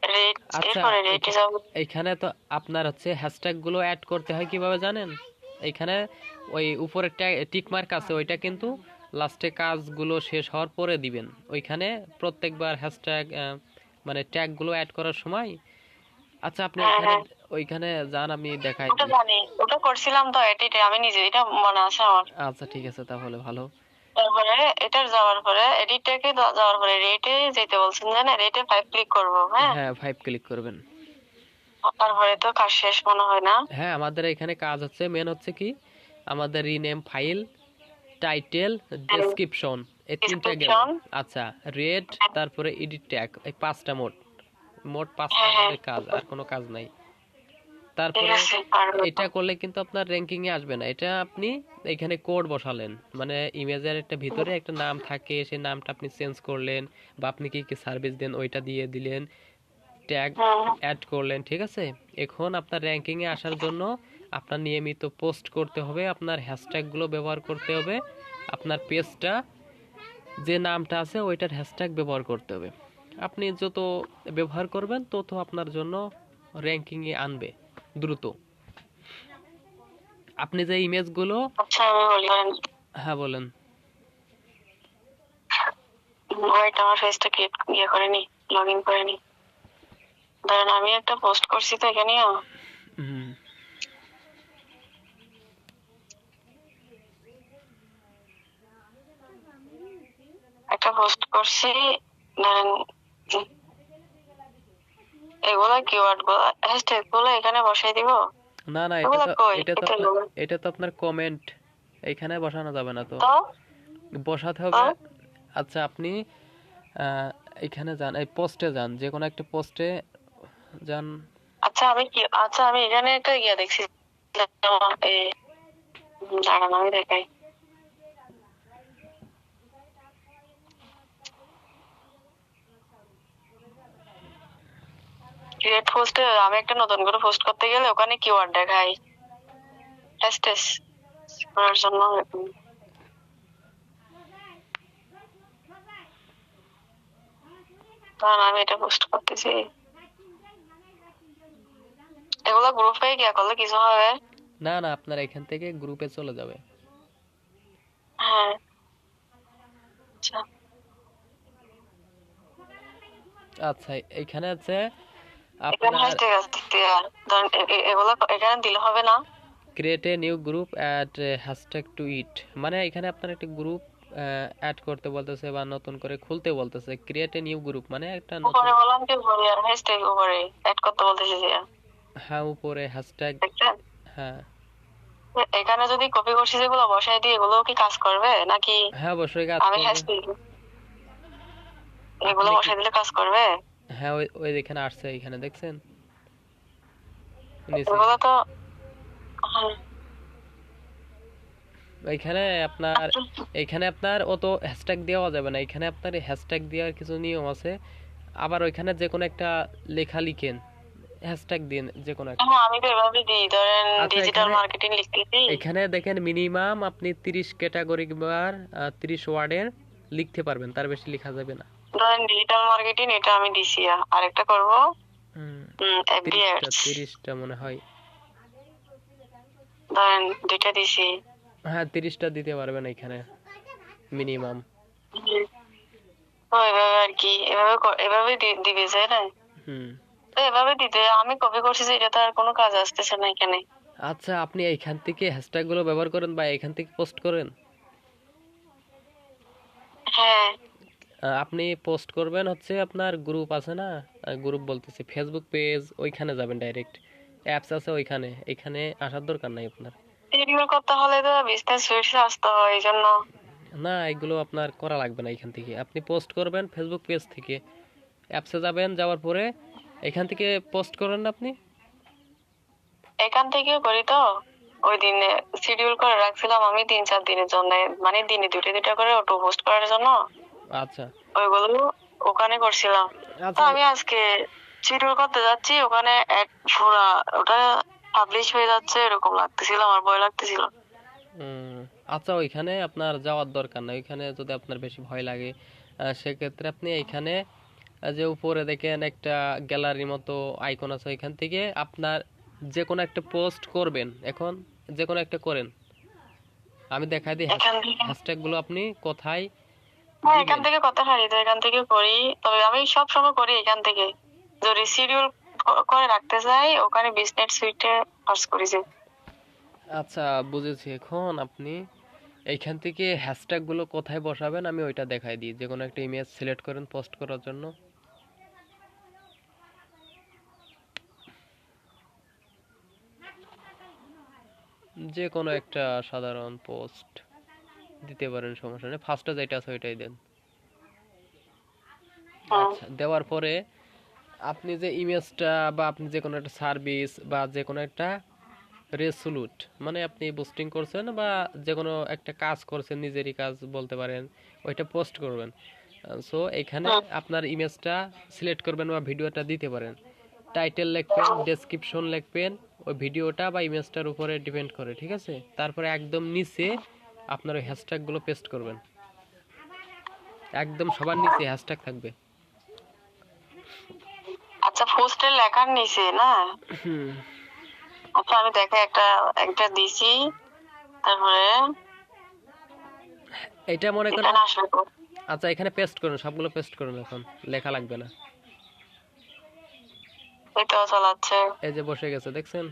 রেট, এরপরে রেটে যাব।
এখানে তো আপনার হচ্ছে হ্যাশট্যাগ গুলো অ্যাড করতে হয় কিভাবে জানেন? এখানে ওই উপরে টিক মার্ক আছে, ওইটা কিন্তু লাস্টে কাজগুলো শেষ হওয়ার পরে দিবেন। ওইখানে প্রত্যেকবার হ্যাশট্যাগ মানে ট্যাগ গুলো অ্যাড করার সময়। আচ্ছা, আপনি ওইখানে যান, আমি দেখাই
ওটা জানি, ওটা করছিলাম তো এডিটে, আমি নিজে, এটা মনে আছে আমার।
আচ্ছা, ঠিক আছে, তাহলে ভালো।
তারপরে এটার যাওয়ার পরে এডিটটাকে যাওয়ার পরে রেটে যেতে বলছেন, জানেন? রেটে 5 ক্লিক করব।
হ্যাঁ, 5 ক্লিক করবেন।
তারপরে তো কাজ শেষ মনে হয় না?
হ্যাঁ, আমাদের এখানে কাজ হচ্ছে, মেন হচ্ছে কি আমাদের রিনেম ফাইল, টাইটেল, ডেসক্রিপশন, এই তিনটা গেল। আচ্ছা, রেট, তারপরে এডিট ট্যাগ, এই 5টা মোট 5টা আমাদের কাজ, আর কোনো কাজ নাই। তারপরে
আছে পারবো।
এটা করলে কিন্তু আপনার র্যাঙ্কিং এ আসবে না। এটা আপনি এখানে কোড বসালেন, মানে ইমেজের একটা ভিতরে একটা নাম থাকে, সেই নামটা আপনি চেঞ্জ করলেন, বা আপনি কি কি সার্ভিস দেন ওইটা দিয়ে দিলেন, ট্যাগ
হুম।
অ্যাড করলেন, ঠিক আছে। এখন আপনার র্যাঙ্কিং এ আসার জন্য আপনার নিয়মিত পোস্ট করতে হবে, আপনার হ্যাশট্যাগ গুলো ব্যবহার করতে হবে, আপনার পেজটা যে নামটা আছে ওইটার হ্যাশট্যাগ ব্যবহার করতে হবে। আপনি যত ব্যবহার করবেন তত আপনার জন্য র্যাঙ্কিং এ আনবে দ্রুত। আপনি যে ইমেজগুলো,
আচ্ছা আমি বলি,
হ্যাঁ বলেন।
ওয়েট আমার ফেসটা ক্রিয়েট ইয়ে করেনি, লগ ইন করেনি। ধরেন আমি একটা পোস্ট করছি তো এখানে,
হুম,
একটা পোস্ট করছি, ধরেন এগুলা কিওয়ার্ড গুলো হ্যাশট্যাগ গুলো এখানে বসাই দিব।
না না,
এগুলা কই
এটা তো আপনার কমেন্ট, এখানে বসানো যাবে না তো,
তো
বসাতে
তো
হবে। আচ্ছা আপনি আহ, এখানে যান, এই পোস্টে যান, যে কোনো একটা পোস্টে যান।
আচ্ছা আমি এখানে একটা ইয়া দেখছি, এই দাঁড়ান আমি দেখাই। ক্রিয়েট পোস্টে আমি একটা নতুন করে পোস্ট করতে গেলে ওখানে কিওয়ার্ড দেখাই, হ্যাশট্যাগ করার জন্য। কারণ আমি এটা পোস্ট করতেছি, এগুলো গ্রুপে গিয়া করলে কিছু হবে?
না না, আপনার এখান থেকে গ্রুপে চলে যাবে।
হ্যাঁ আচ্ছা।
আচ্ছা এখানে আছে
এখানে
আপনার
হ্যাশট্যাগ আছে, ধরেন এগুলো এখানে দিলে হবে না?
Create a new group add hashtag to it, মানে এখানে আপনার একটা গ্রুপ অ্যাড করতে বলতেছে বা নতুন করে খুলতে বলতেছে। ক্রিয়েট এ নিউ গ্রুপ মানে একটা নতুন,
উপরে বললাম কি উপরে, আর হ্যাশট্যাগ উপরে অ্যাড করতে বলতেছি যে,
হ্যাঁ উপরে হ্যাশট্যাগ,
দেখছেন?
হ্যাঁ
এখানে যদি কপি করছি যেগুলো বসাই দিই, এগুলো কি কাজ করবে নাকি?
হ্যাঁ অবশ্যই কাজ
আমি
করবে।
হ্যাশট্যাগ এগুলো
আপনি কি,
বসাই দিলে কাজ করবে?
হ্যাঁ ওই ওই এখানে আসছে, এখানে দেখছেন নিচে,
এগুলো তো হ্যাঁ।
এখানে আপনার, এখানে আপনার অত হ্যাশট্যাগ দেওয়া যাবে না, এখানে আপনার হ্যাশট্যাগ দেওয়ার কিছু নিয়ম আছে। আবার ওইখানে যে কোনো একটা লেখা লিখেন, হ্যাশট্যাগ দিন যে কোনো একটা।
হ্যাঁ আমি তো এভাবে দিই, ধরেন
আচ্ছা
ডিজিটাল
এখানে,
মার্কেটিং লিখতেছি।
এখানে দেখেন মিনিমাম আপনি 30 ক্যাটাগরি বার 30 ওয়ার্ডের লিখতে পারবেন, তার বেশি লেখা যাবে না।
ধরেন ডিজিটাল মার্কেটিং এটা আমি দিছি, আরেকটা করব
হুম,
এফবি
30টা
অ্যাডস,
30টা মনে হয়।
ধরেন দুইটা দিছি।
হ্যাঁ 30টা দিতে পারবেন এখানে মিনিমাম।
তো এভাবে আর কি, এভাবে এভাবে দিবে যায় না?
হুম,
তো এভাবে দিতে আমি কপি করছি যে, এটা তো আর কোনো কাজ আসতেছে না এখানে।
আচ্ছা আপনি এইখান থেকে হ্যাশট্যাগ গুলো ব্যবহার করেন বা এখান থেকে পোস্ট করেন।
হ্যাঁ
আপনি পোস্ট করবেন হচ্ছে আপনার গ্রুপ আছে না, গ্রুপ বলতেছি ফেসবুক পেজ, ওইখানে যাবেন ডাইরেক্ট, অ্যাপস আছে ওইখানে, এখানে আসার দরকার নাই আপনার।
এগুলো করতে হলে তো বিজনেস সুইটসে আসতে হয়, এই জন্য।
না এগুলো আপনার করা লাগবে না, এখান থেকে আপনি পোস্ট করবেন ফেসবুক পেজ থেকে, অ্যাপসে যাবেন, যাওয়ার পরে এখান থেকে পোস্ট করেন না আপনি।
এখান থেকে করি তো, ওই দিনে শিডিউল করে রাখছিলাম আমি 3-4 দিনের জন্য, মানে দিনে দুটো দুটো করে অটো পোস্ট করার জন্য,
আচ্ছা
ওইগুলো ওখানে করছিলাম। তো
আচ্ছা।
আমি আজকে শিডিউল করতে যাচ্ছি, ওখানে এক পুরা ওটা পাবলিশ হয়ে যাচ্ছে, এরকম লাগতেছিল, আমার ভয় লাগতেছিল।
উম, আচ্ছা ওইখানে আপনার যাওয়ার দরকার নাই, ওইখানে যদি আপনার বেশি ভয় লাগে সেক্ষেত্রে আপনি এইখানে যে উপরে দেখেন একটা গ্যালারির মতো আইকন আছে, ওইখান থেকে আপনার যে কোনো একটা পোস্ট করবেন, এখন যে কোনো একটা করেন, আমি দেখাই দিই
এখান থেকে
হ্যাশট্যাগ গুলো আপনি কোথায়
হ্যাঁ, এখান
দিবেন।
থেকে কথা হয় তো, এখান থেকে করি। তবে আমি সব সময় করি এখান থেকে, যদি শিডিউল করে রাখতে চাই ওখানে বিজনেস সুইটে সার্চ করি যে।
আচ্ছা বুঝেছি। এখন আপনি এইখান থেকে হ্যাশট্যাগ গুলো কোথায় বসাবেন আমি ওইটা দেখাই দিই, যে কোনো একটা ইমেজ সিলেক্ট করেন পোস্ট করার জন্য, যে কোনো একটা সাধারণ পোস্ট দিতে পারেন, সমস্যা নেই, ফার্স্টে যেটা আছে ওইটাই দেন।
হুম।
আচ্ছা দেওয়ার পরে আপনি যে ইমেজটা বা আপনি যে কোনো একটা সার্ভিস বা যে কোনো একটা রেসোলুট মানে আপনি বুস্টিং করছেন বা যে কোনো একটা কাজ করছেন, নিজেরই কাজ বলতে পারেন, ওইটা পোস্ট করবেন। সো এখানে
হুম।
আপনার ইমেজটা সিলেক্ট করবেন বা ভিডিওটা দিতে পারেন। টাইটেল লিখবেন, ডেসক্রিপশন লিখবেন, ওই ভিডিওটা বা ইমেজটার উপরে ডিপেন্ড করে, ঠিক আছে? তারপরে একদম নিচে আপনার ওই হ্যাশট্যাগুলো পেস্ট করবেন, একদম সবার নিচে হ্যাশট্যাগ থাকবে।
আচ্ছা, পোস্টের লেখার নিচে না?
হুম,
আচ্ছা, আমি দেখে একটা একটা দিছি, তারপরে
এটা মনে করেন।
এখানে আসবে তো।
আচ্ছা, এখানে পেস্ট করুন, সবগুলো পেস্ট করুন, এখন লেখা লাগবে না।
এই তো চালাচ্ছে।
এই যে বসে গেছে, দেখছেন?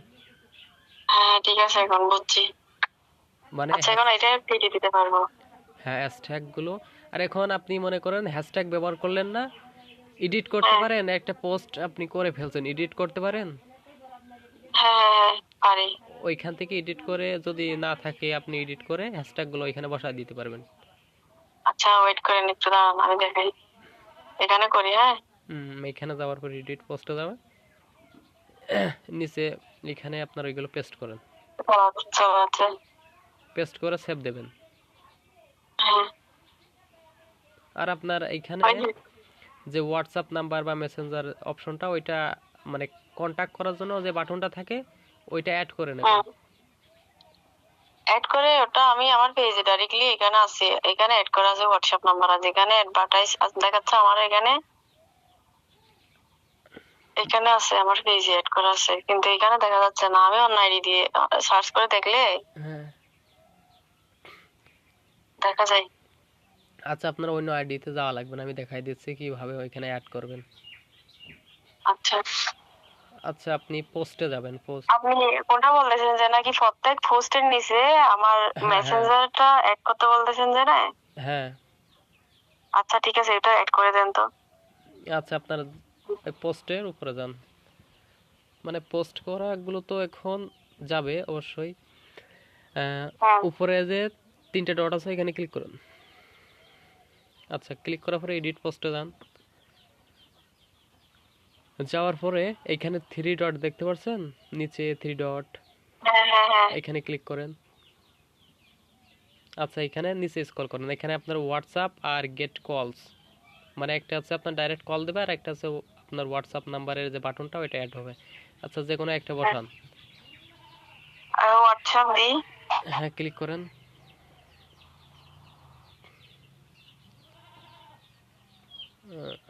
হ্যাঁ ঠিক আছে, এখন বুঝছি।
মানে
আচ্ছা, এখন এটা কেটে দিতে পারবো?
হ্যাঁ, হ্যাশট্যাগ গুলো। আর এখন আপনি মনে করেন হ্যাশট্যাগ ব্যবহার করলেন না, এডিট করতে
হ্যাঁ
পারেন। একটা পোস্ট আপনি করে ফেলছেন, এডিট করতে পারেন।
হ্যাঁ হ্যাঁ, পারি।
ওইখান থেকে এডিট করে, যদি না থাকে আপনি এডিট করে হ্যাশট্যাগ গুলো এখানে বসায় দিতে পারবেন।
আচ্ছা, ওয়েট করেন একটু, দাঁড়ান আমি দেখাই। এখানে করি, হ্যাঁ।
এখানে যাওয়ার পর এডিট পোস্টে যাবেন, নিচে এখানে আপনার ওইগুলো পেস্ট করেন,
চালাচ্ছে।
পেস্ট করে সেভ দেবেন।
হ্যাঁ,
আর আপনার এইখানে
ওই যে।
যে হোয়াটসঅ্যাপ নাম্বার বা মেসেঞ্জার অপশনটা, ওইটা মানে কন্টাক্ট করার জন্য যে বাটনটা থাকে, ওইটা অ্যাড করে নেবেন।
হুম, অ্যাড করে ওটা আমি আমার পেজে ডাইরেক্টলি এখানে আছে, এখানে অ্যাড করা আছে হোয়াটসঅ্যাপ নাম্বার আছে, এখানে অ্যাডভার্টাইজ দেখাচ্ছে আমার এখানে, এখানে আছে আমার পেজে অ্যাড করা আছে, কিন্তু এখানে দেখা যাচ্ছে না। আমি অন্য আইডি দিয়ে সার্চ করে দেখলে
হ্যাঁ,
দেখা যায়।
আচ্ছা, আপনার অন্য আইডিতে যাওয়া লাগবে না, আমি দেখাই দিচ্ছি কিভাবে ওইখানে অ্যাড করবেন।
আচ্ছা,
আচ্ছা, আপনি পোস্টে যাবেন, পোস্ট।
আপনি কোনটা বলতেছেন যে নাকি প্রত্যেক পোস্টের নিচে আমার
হ্যাঁ, হ্যাঁ,
মেসেঞ্জারটা অ্যাড করতে বলতেছেন যে না?
হ্যাঁ।
আচ্ছা ঠিক আছে, এটা অ্যাড করে দেন তো।
আচ্ছা, আপনার পোস্টের উপরে যান, মানে পোস্ট করাগুলো তো এখন যাবে অবশ্যই।
হ্যাঁ
উপরে যে তিনটে ডট আছে, এখানে ক্লিক করুন। আচ্ছা, ক্লিক করার পরে এডিট পোস্টে যান, যাওয়ার পরে এখানে থ্রি ডট দেখতে পাচ্ছেন, নিচে থ্রি ডট,
হ্যাঁ হ্যাঁ হ্যাঁ।
এখানে ক্লিক করেন। আচ্ছা, এখানে নিচে স্ক্রল করেন, এখানে আপনার হোয়াটসঅ্যাপ আর গেট কলস, মানে একটা আছে আপনার ডাইরেক্ট কল দেবে, আর একটা আছে আপনার হোয়াটসঅ্যাপ নাম্বারের যে বাটনটা, ওইটা অ্যাড হবে। আচ্ছা, যে কোনো একটা বসান।
হোয়াটসঅ্যাপ দিই।
হ্যাঁ, ক্লিক করেন।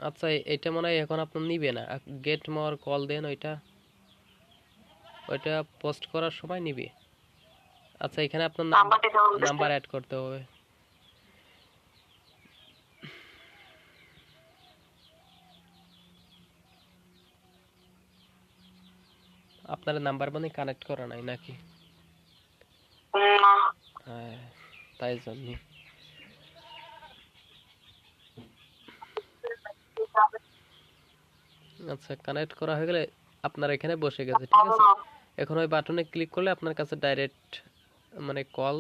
আচ্ছা, এটা মনে হয় এখন আপনার নিবে না, গেট মোর কল দেন, ওইটা ওইটা পোস্ট করার সময় নিবে। আচ্ছা, এখানে আপনার
নাম্বার দিতে বলতেছে।
নাম্বার অ্যাড করতে হবে। আপনার নাম্বার মানে কানেক্ট করা নাই নাকি?
না।
হ্যাঁ, তাই জন্য। আচ্ছা, কানেক্ট করা হয়ে গেলে আপনার এখানে বসে গেছে, ঠিক আছে? এখন ওই বাটনে ক্লিক করলে আপনার কাছে ডাইরেক্ট মানে কল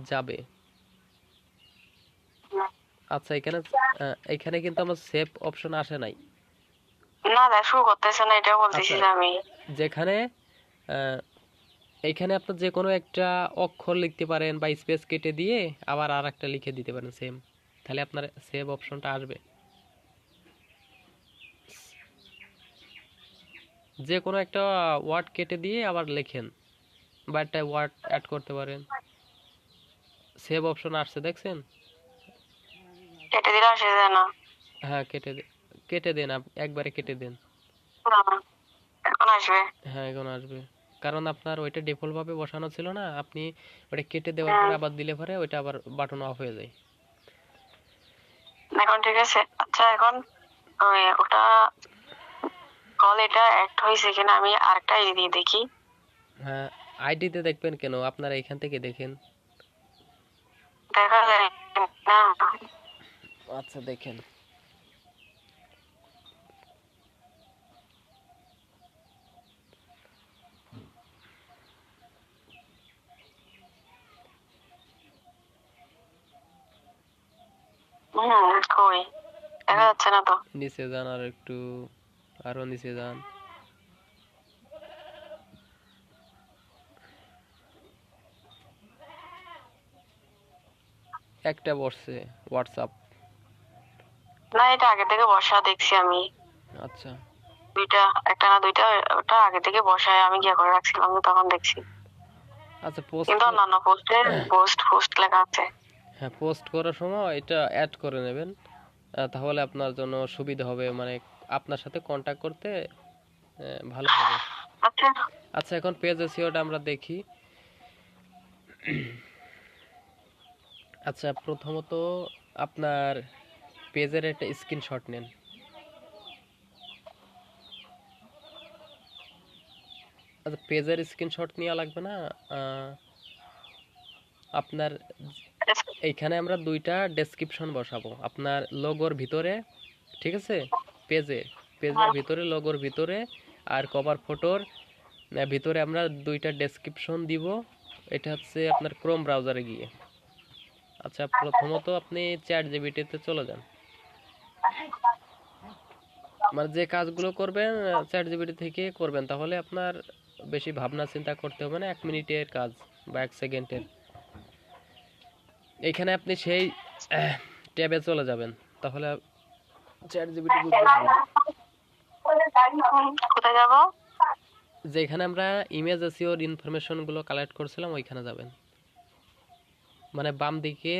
যাবে। আচ্ছা, এখানে এখানে কিন্তু আমার সেভ অপশন আসে নাই।
না, দেখো করতেছে না, এটা বলতেছি
আচ্ছা,
যে আমি।
যেখানে এইখানে আপনার যে কোনো একটা অক্ষর লিখতে পারেন বা স্পেস কেটে দিয়ে আবার আর একটা লিখে দিতে পারেন সেম, তাহলে আপনার সেভ অপশনটা আসবে। যে কোনো একটা ওয়ার্ড কেটে দিয়ে আবার লেখেন বা একটা ওয়ার্ড অ্যাড করতে পারেন, সেভ অপশন আসছে, দেখছেন?
কেটে দিলে আসে যায় না?
হ্যাঁ, কেটে দেন, একবারে কেটে দেন।
না, এখন আসবে।
হ্যাঁ, এখন আসবে, কারণ আপনার ওইটা ডিফল্ট ভাবে বসানো ছিল না, আপনি ওটা কেটে দেওয়ার পরে আবার দিলে পরে ওইটা আবার বাটন অফ হয়ে যায়।
এখন ঠিক আছে। আচ্ছা, এখন ওটা কল এটা অ্যাড হয়েছে কিনা আমি আরেকটা আইডি দিয়ে দেখি।
হ্যাঁ, আইডিতে দেখবেন কেন, আপনারা এখান থেকে দেখেন।
দেখা যায় না।
আচ্ছা, দেখেন।
কই দেখা যাচ্ছে না তো।
নিচে যান আর একটু, আরো নিচে যান, একটা বসছে হোয়াটসঅ্যাপ।
না, এটা আগে থেকে বসা দেখছি আমি।
আচ্ছা
দুইটা, একটা না দুইটা, ওটা আগে থেকে বসায় আমি গিয়ে করে রাখছিলাম, আমি তখন দেখছি।
আচ্ছা পোস্ট,
কিন্তু অন্যান্য পোস্টে পোস্ট পোস্ট লেখা আছে।
হ্যাঁ পোস্ট করার সময় এটা অ্যাড করে নেবেন, তাহলে আপনার জন্য সুবিধা হবে, মানে আপনার সাথে কন্টাক্ট করতে ভালো হবে।
আচ্ছা
আচ্ছা এখন পেজ এসইওটা আমরা দেখি। আচ্ছা প্রথমত আপনার পেজের একটা স্ক্রিনশট নেন। আচ্ছা পেজের স্ক্রিনশট নেওয়া লাগবে না, আপনার এইখানে আমরা দুইটা ডেসক্রিপশন বসাবো আপনার লোগোর ভিতরে, ঠিক আছে? পেজের ভিতরে, লোগোর ভিতরে আর কভার ফটোর ভিতরে আমরা দুইটা ডেসক্রিপশন দিব। এটা হচ্ছে আপনার ক্রোম ব্রাউজারে গিয়ে। আচ্ছা প্রথমত আপনি চ্যাট জিপিটিতে চলে যান, মানে যে কাজগুলো করবেন চ্যাট জিপিটি থেকে করবেন, তাহলে আপনার বেশি ভাবনা চিন্তা করতে হবে না, 1 মিনিটের কাজ বা 1 সেকেন্ডের। এখানে আপনি সেই ট্যাবে চলে যাবেন, তাহলে চ্যাট জিপিটি বুঝবে ভালো।
কোথায় যাব?
যেখানে আমরা ইমেজ এসইওর ইনফরমেশন গুলো কালেক্ট করছিলাম ওইখানে যাবেন, মানে বাম দিকে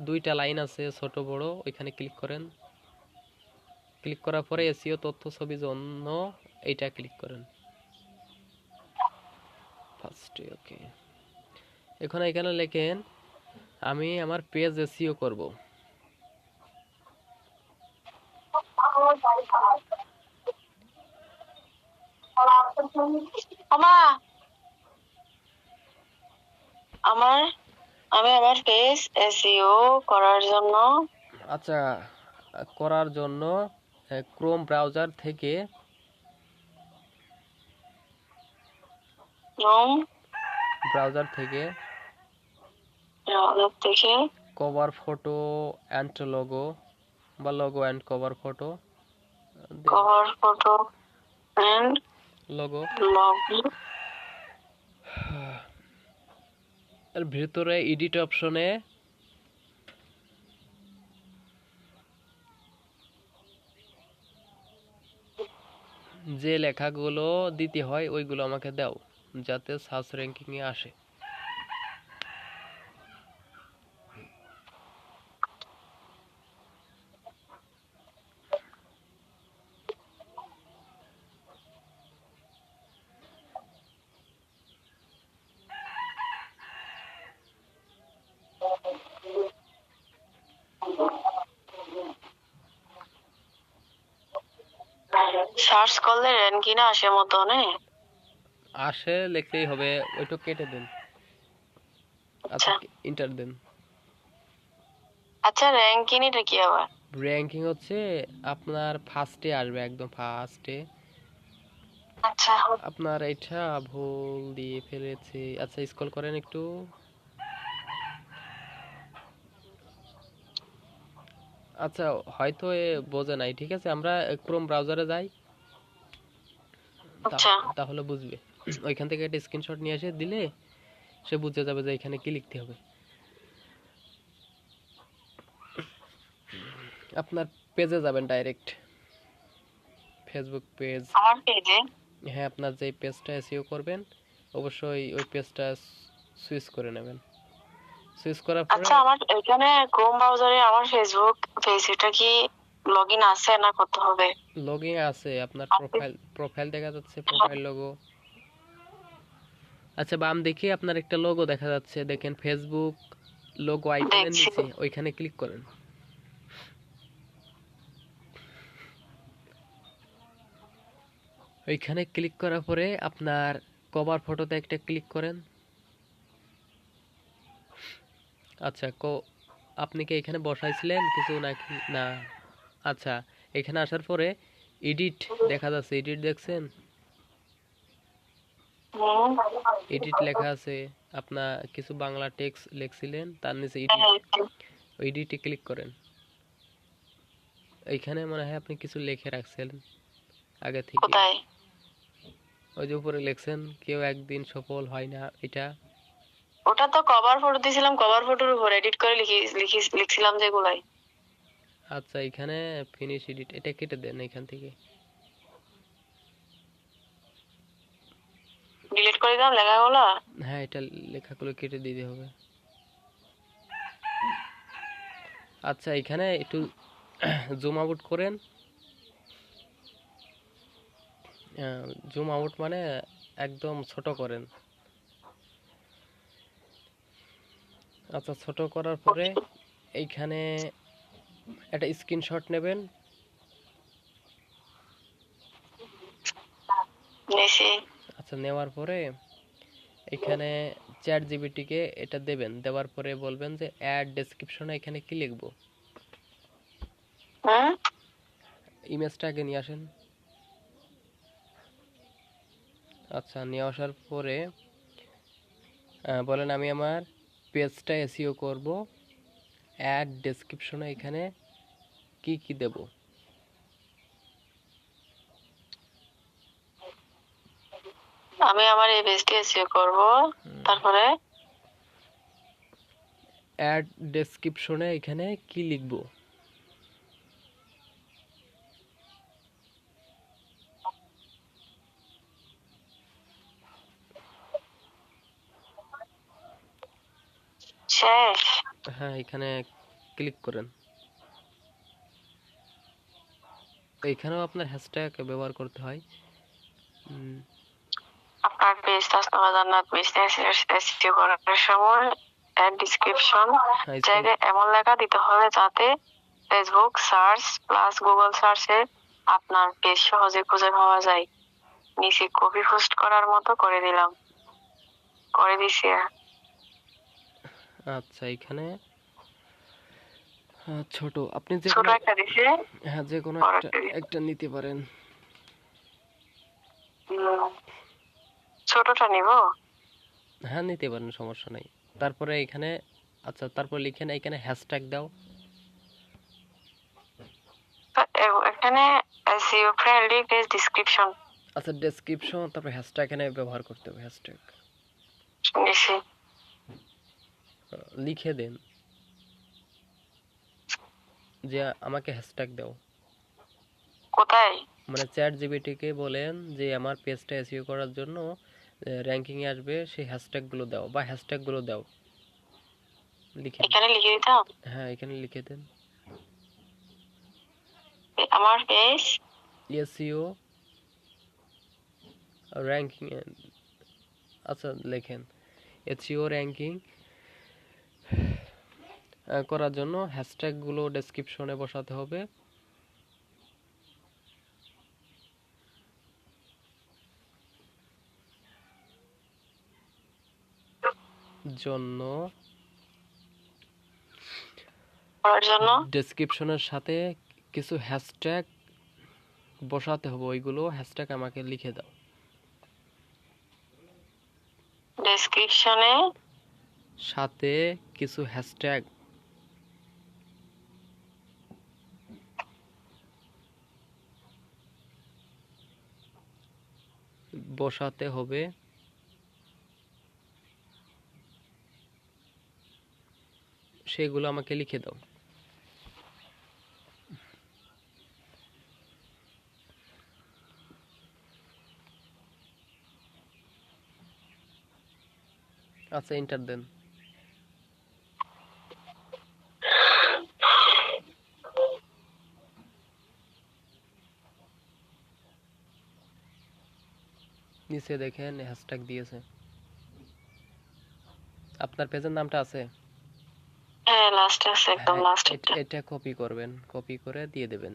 দুইটা লাইন আছে ছোট বড়, ওইখানে ক্লিক করেন। ক্লিক করার পরে এসইও তথ্য ছবি জন্য এইটা ক্লিক করেন ফার্স্টে। ওকে, এখন এখানে লেখেন আমি আমার পেজ এসইও করব।
আমা, আমার আমি আমার পেজ এসইও করার জন্য
আচ্ছা করার জন্য ক্রোম ব্রাউজার থেকে
রুম
ব্রাউজার থেকে
দেখে
কভার ফটো অ্যান্ড লোগো বা logo and cover photo,
cover photo and
logo
logo
এর ভিতরে এডিট অপশনে যে লেখাগুলো দিতে হয় ওইগুলো আমাকে দাও, যাতে সার্চ র্যাঙ্কিং এ আসে।
সার্চ করলে র্যাঙ্কিং আসে মতনে।
আসে লিখলেই হবে, ওইটা কেটে দেন। আচ্ছা ইন্টার দেন।
আচ্ছা র্যাঙ্কিং এটা কি আবার?
র্যাঙ্কিং হচ্ছে আপনার ফার্স্টে আসবে, একদম ফার্স্টে।
আচ্ছা
আপনার এটা ভুল দিয়ে ফেলেছি, আচ্ছা স্ক্রল করেন একটু। আচ্ছা হয়তো এ বোঝে নাই, ঠিক আছে আমরা ক্রোম ব্রাউজারে যাই,
আচ্ছা
তাহলে বুঝবে। ওইখান থেকে একটা স্ক্রিনশট নিয়ে এসে দিলে সে বুঝে যাবে যে এখানে কি লিখতে হবে। আপনার পেজে যাবেন ডাইরেক্ট, ফেসবুক পেজ।
আমার পেজে?
হ্যাঁ আপনার যে পেজটা এসইও করবেন অবশ্যই ওই পেজটা সুইচ করে নেবেন। সুইচ করার পরে
আচ্ছা আমার এখানে ক্রোম ব্রাউজারে আমার ফেসবুক পেজটা কি লগইন আছে না করতে হবে?
লগইন আছে, আপনার প্রোফাইল দেখা যাচ্ছে, প্রোফাইল লোগো। আচ্ছা বাম দিকে আপনার একটা লোগো দেখা যাচ্ছে, দেখেন ফেসবুক লোগো আইকনের
দেখছি।
নিচে, ওইখানে ক্লিক করেন। ওইখানে ক্লিক করার পরে আপনার কভার ফটোতে একটা ক্লিক করেন। আচ্ছা আপনি কি এখানে বসাইছিলেন কিছু নাকি না? আচ্ছা এখানে আসার পরে এডিট দেখা যাচ্ছে, এডিট দেখছেন? এডিট লেখা আছে, আপনার কিছু বাংলা টেক্সট লিখছিলেন, তার নিচে এডিট, ওই এডিটে ক্লিক করেন। এইখানে মনে হয় আপনি কিছু লিখে রাখছিলেন, আগে থেকে?
কোথায়?
ওই যে উপরে লিখছেন কেউ একদিন সফল হয় না, এটা?
ওটা তো কভার ফটো দিয়েছিলাম, কভার ফটোর উপর এডিট করে লিখছিলাম যেগুলাই।
আচ্ছা, এখানে ফিনিশ এডিট এটা কেটে দেন এখান থেকে।
ডিলিট করে দিলাম লেখাগুলো।
হ্যাঁ, এটা লেখাগুলো কেটে দিতে হবে। আচ্ছা, এখানে একটু জুম আউট করেন। জুম আউট মানে একদম ছোট করেন। আচ্ছা, ছোট করার পরে এইখানে একটা স্ক্রিনশট নেবেন।
নিছি।
আচ্ছা, নেওয়ার পরে এখানে চ্যাট জিপিটিকে এটা দেবেন, দেওয়ার পরে বলবেন যে অ্যাড ডেসক্রিপশনে এখানে কি লিখবো।
হুম।
ইমেজটা আগে নিয়ে আসেন। আচ্ছা, নিয়ে আসার পরে বলেন আমি আমার পেজটা এসইও করব, অ্যাড ডেসক্রিপশনে এখানে কি কি দেব।
আমি আমার এই পেজটি এসইও করব, তারপরে
অ্যাড ডেসক্রিপশনে এখানে কি লিখব।
শেষ।
হ্যাঁ, এখানে ক্লিক করেন। এইখানেও আপনার হ্যাশট্যাগ ব্যবহার করতে হয়।
আপনার পেজ তাসনিমা জান্নাত বিজনেস এসইও করার সময় এড ডেসক্রিপশন জায়গায় এমন লেখা দিতে হবে যাতে ফেসবুক সার্চ প্লাস গুগল সার্চে আপনার পেজ সহজে খুঁজে পাওয়া যায়। নিচে কপি পোস্ট করার মতো করে দিলাম, করে দিছি।
আচ্ছা, এখানে ছোট আপনি যে
ছোট একটা দিছে।
হ্যাঁ, যে কোনো একটা নিতে পারেন।
ছোটটা নিব।
হ্যাঁ, নিতে পারেন, সমস্যা নাই। তারপরে এখানে আচ্ছা, তারপর লিখেন এখানে হ্যাশট্যাগ দাও।
এখানে এসইও ফ্রেন্ডলি পেজ ডেসক্রিপশন।
আচ্ছা, ডেসক্রিপশন তারপর হ্যাশট্যাগ এখানে ব্যবহার করতে হবে। হ্যাশট্যাগ
নিছি।
লিখে দেন যে আমাকে হ্যাশট্যাগ দাও।
কোথায়?
মানে চ্যাট জিপিটিকে বলেন যে আমার পেজটা এসইও করার জন্য র্যাঙ্কিং এ আসবে সেই হ্যাশট্যাগ গুলো দাও বা হ্যাশট্যাগ গুলো দাও। লিখে
এখানে লিখে দিতাম।
হ্যাঁ, এখানে লিখে দেন
আমার পেজ
এসইও র্যাঙ্কিং। আচ্ছা, লেখেন এসইও র্যাঙ্কিং করার জন্য হ্যাশট্যাগ গুলো ডেসক্রিপশনে বসাতে হবে। জন্য ডেসক্রিপশনের সাথে কিছু হ্যাশট্যাগ বসাতে হবে, ওইগুলো হ্যাশট্যাগ আমাকে লিখে দাও।
ডেসক্রিপশনে
সাথে কিছু হ্যাশট্যাগ বসাতে হবে, সেগুলো আমাকে লিখে দাও। আচ্ছা, এন্টার দেন। নিচে দেখেন হ্যাশট্যাগ দিয়েছে। আপনার পেজের নামটা আছে?
হ্যাঁ, লাস্টে আছে, একদম
হ্যাঁ,
লাস্টে।
এটা কপি করবেন, কপি করে দিয়ে দেবেন।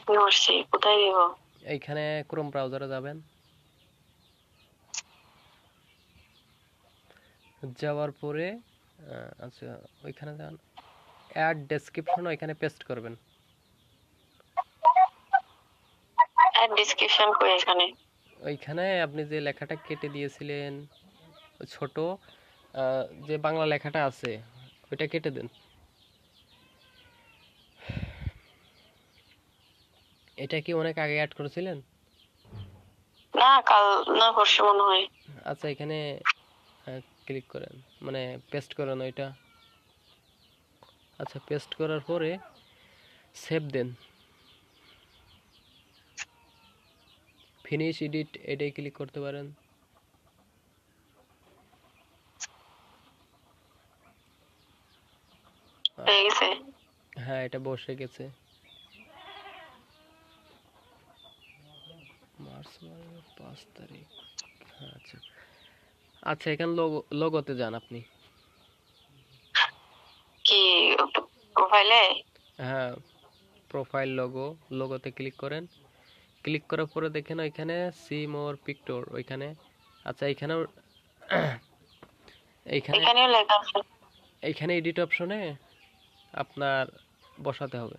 করছি, কোথায় দিব?
এইখানে ক্রোম ব্রাউজারে যাবেন, যাওয়ার পরে আচ্ছা ওইখানে যান, অ্যাড ডেসক্রিপশন ওইখানে পেস্ট করবেন।
এড ডেসক্রিপশন কই এখানে?
ওইখানে আপনি যে লেখাটা কেটে দিয়েছিলেন ছোট, যে বাংলা লেখাটা আছে ওইটা কেটে দেন। এটা কি অনেক আগে অ্যাড করেছিলেন?
না, কাল না পরশু মনে হয়।
আচ্ছা, এখানে ক্লিক করেন, মানে পেস্ট করেন ওইটা। আচ্ছা, পেস্ট করার পরে সেভ দেন, ফিনিশ এডিট এটাই ক্লিক করতে পারেন।
হয়ে গেছে।
হ্যাঁ, এটা বসে গেছে। মার্চ মাসের 5 তারিখ। হ্যাঁ, আচ্ছা আচ্ছা, এখানে লোগোতে যান আপনি।
কি প্রোফাইলে?
হ্যাঁ, প্রোফাইল লোগোতে ক্লিক করেন। ক্লিক করার পরে দেখেন ওইখানে সি মোর পিকচার ওইখানে। আচ্ছা, এইখানেও এইখানে
এখানেও লেখা আছে।
এইখানে এডিট অপশনে আপনার বসাতে হবে।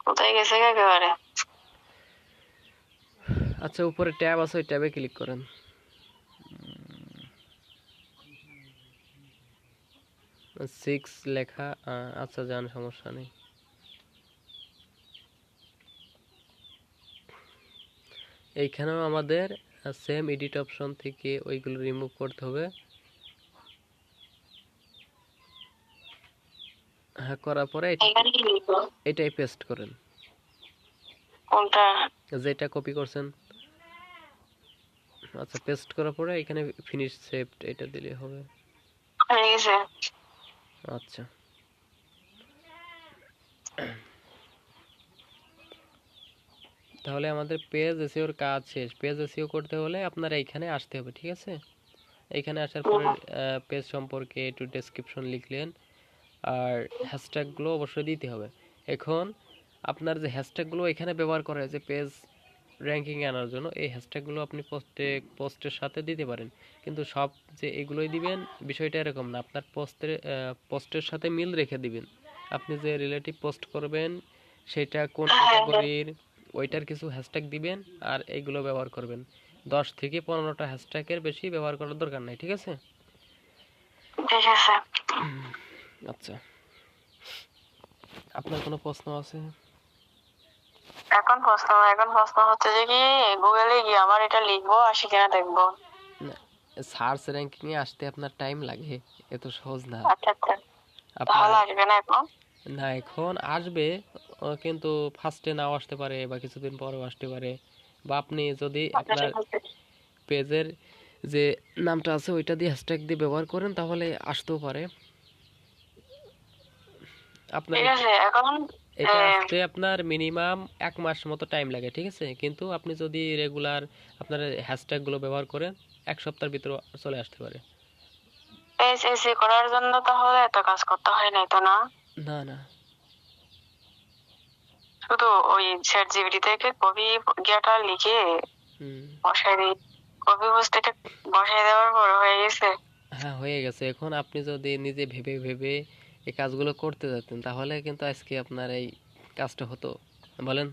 কোথায় গেছে একেবারে?
আচ্ছা, উপরে ট্যাব আছে, ওই ট্যাবে ক্লিক করেন। 6 লেখা, আচ্ছা যান, সমস্যা নেই। এইখানেও আমাদের সেম এডিট অপশন থেকে ওইগুলো রিমুভ করতে হবে। হ্যাঁ, করার পরে
এখানে কি লিখবো?
এটাই পেস্ট করেন,
কোনটা?
যেটা কপি করছেন। আচ্ছা, পেস্ট করার পরে এখানে ফিনিশ সেভ এটা দিলে হবে।
হয়ে গেছে।
আচ্ছা, তাহলে আমাদের পেজ এসইওর কাজ শেষ। পেজ এসইও করতে হলে আপনার এইখানে আসতে হবে, ঠিক আছে? এইখানে আসার পরে পেজ সম্পর্কে একটু ডেসক্রিপশন লিখলেন, আর হ্যাশট্যাগুলো অবশ্যই দিতে হবে। এখন আপনার যে হ্যাশট্যাগুলো এখানে ব্যবহার করা হয় যে পেজ র্যাঙ্কিং আনার জন্য, এই হ্যাশট্যাগুলো আপনি পোস্টের সাথে দিতে পারেন, কিন্তু সব যে এগুলোই দিবেন বিষয়টা এরকম না। আপনার পোস্টের সাথে মিল রেখে দিবেন। আপনি যে রিলেটিভ পোস্ট করবেন সেটা কোন ক্যাটাগরির, ওইটার কিছু হ্যাশট্যাগ দিবেন, আর এইগুলো ব্যবহার করবেন। 10 থেকে 15টা হ্যাশট্যাগের বেশি ব্যবহার করার দরকার নাই, ঠিক আছে?
ঠিক আছে।
আচ্ছা, আপনার কোনো প্রশ্ন আছে?
এখন প্রশ্ন হচ্ছে যে কি গুগলে গিয়ে আমার এটা লিখবো আসি কিনা দেখবো।
না, সার্চ র্যাঙ্কিং এ আসতে আপনার টাইম লাগে, এত সহজ না।
আচ্ছা আচ্ছা,
আপনার
তাহলে আসবে না এখন?
না, এখন আসবে, কিন্তু ফার্স্টে নাও আসতে পারে বা কিছুদিন পরেও আসতে পারে। বা আপনি যদি
আচ্ছা
আপনার
ঠিক আছে।
পেজের যে নামটা আছে ওইটা দিয়ে হ্যাশট্যাগ দিয়ে ব্যবহার করেন, তাহলে আসতেও পারে। আপনার
ঠিক আছে এখন
এটা আসতে আপনার মিনিমাম 1 মাস মতো টাইম লাগে, ঠিক আছে? কিন্তু আপনি যদি রেগুলার আপনার হ্যাশট্যাগ গুলো ব্যবহার করেন, 1 সপ্তাহের ভিতরে চলে আসতে পারে।
এসএসসি করার জন্য তাহলে এত কাজ করতে হয় না তো? না,
না না,
শুধু ওই চ্যাট জিপিটি থেকে কপি গিয়াটা লিখে
হুম,
বসাই দিই, কপি পোস্ট এটা বসাই দেওয়ার পর হয়ে গেছে।
হ্যাঁ হয়ে গেছে। এখন আপনি যদি নিজে ভেবে ভেবে এই কাজগুলো করতে যেতেন, তাহলে কিন্তু আজকে আপনার এই কাজটা হতো, বলেন?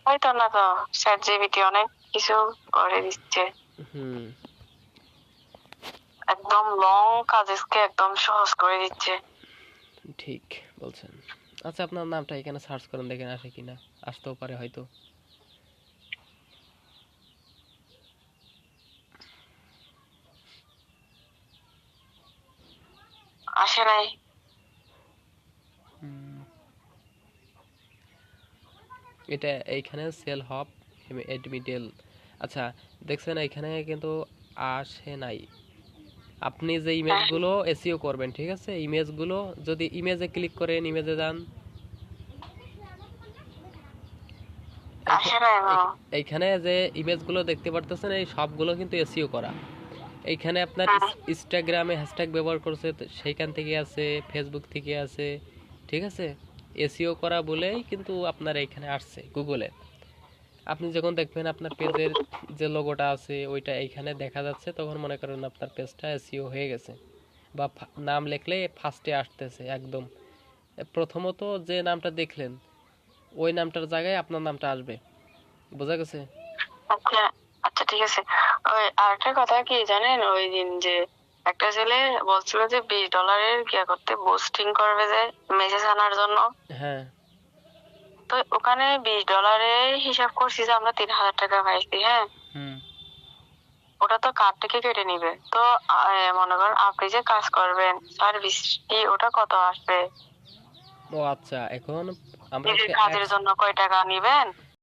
হয়তো না তো, চ্যাট জিপিটি অনেক কিছু করে দিচ্ছে,
হুম,
একদম লং কাজকে একদম সহজ করে দিচ্ছে।
ঠিক বলছেন। আচ্ছা, আপনার নামটা এখানে সার্চ করেন, দেখেন আসে কিনা। আসতেও পারে হয়তো।
আসে নাই।
হুম, এটা এইখানে সেল হপ এডমিডেল। আচ্ছা, দেখছেন এখানে কিন্তু আসে নাই। আপনি যে ইমেজগুলো এসইও করবেন, ঠিক আছে, ইমেজগুলো যদি ইমেজে ক্লিক করেন, ইমেজে যান,
আসে নাই না।
এইখানে যে ইমেজগুলো দেখতে পারতেছেন এই সবগুলো কিন্তু এসইও করা। এইখানে আপনার ইনস্টাগ্রামে হ্যাশট্যাগ ব্যবহার করছে, তো সেইখান থেকে আছে, ফেসবুক থেকে আছে, ঠিক আছে? এসইও করা বলেই কিন্তু আপনার এইখানে আসছে গুগলে। আপনি যখন দেখবেন আপনার পেজের যে লোগোটা আছে ওইটা এইখানে দেখা যাচ্ছে, তখন মনে করেন আপনার পেজটা এসইও হয়ে গেছে। বা নাম লিখলে ফার্স্টে আসতেছে একদম। প্রথমত যে নামটা দেখলেন ওই নামটার জায়গায় আপনার নামটা আসবে, বোঝা গেছে?
আচ্ছা আচ্ছা ঠিক আছে। ওই আরেকটা কথা কি জানেন, ওই দিন যে একটা ছেলে বলছিল যে $20 করতে বুস্টিং করবে, যে মেসেজ আনার জন্য।
হ্যাঁ,
তো ওখানে $20 হিসাব করছি যে আমরা 3000 টাকা পাইছি, হ্যাঁ।
হুম।
ওটা তো কার্ড থেকে কেটে নিবে। তো মনে করেন আপনি যে কাজ করবেন সার্ভিস ফি ওটা কত আসবে?
ও আচ্ছা, এখন আমরা
এই যে
একটা
কাজের জন্য কয় টাকা নিবেন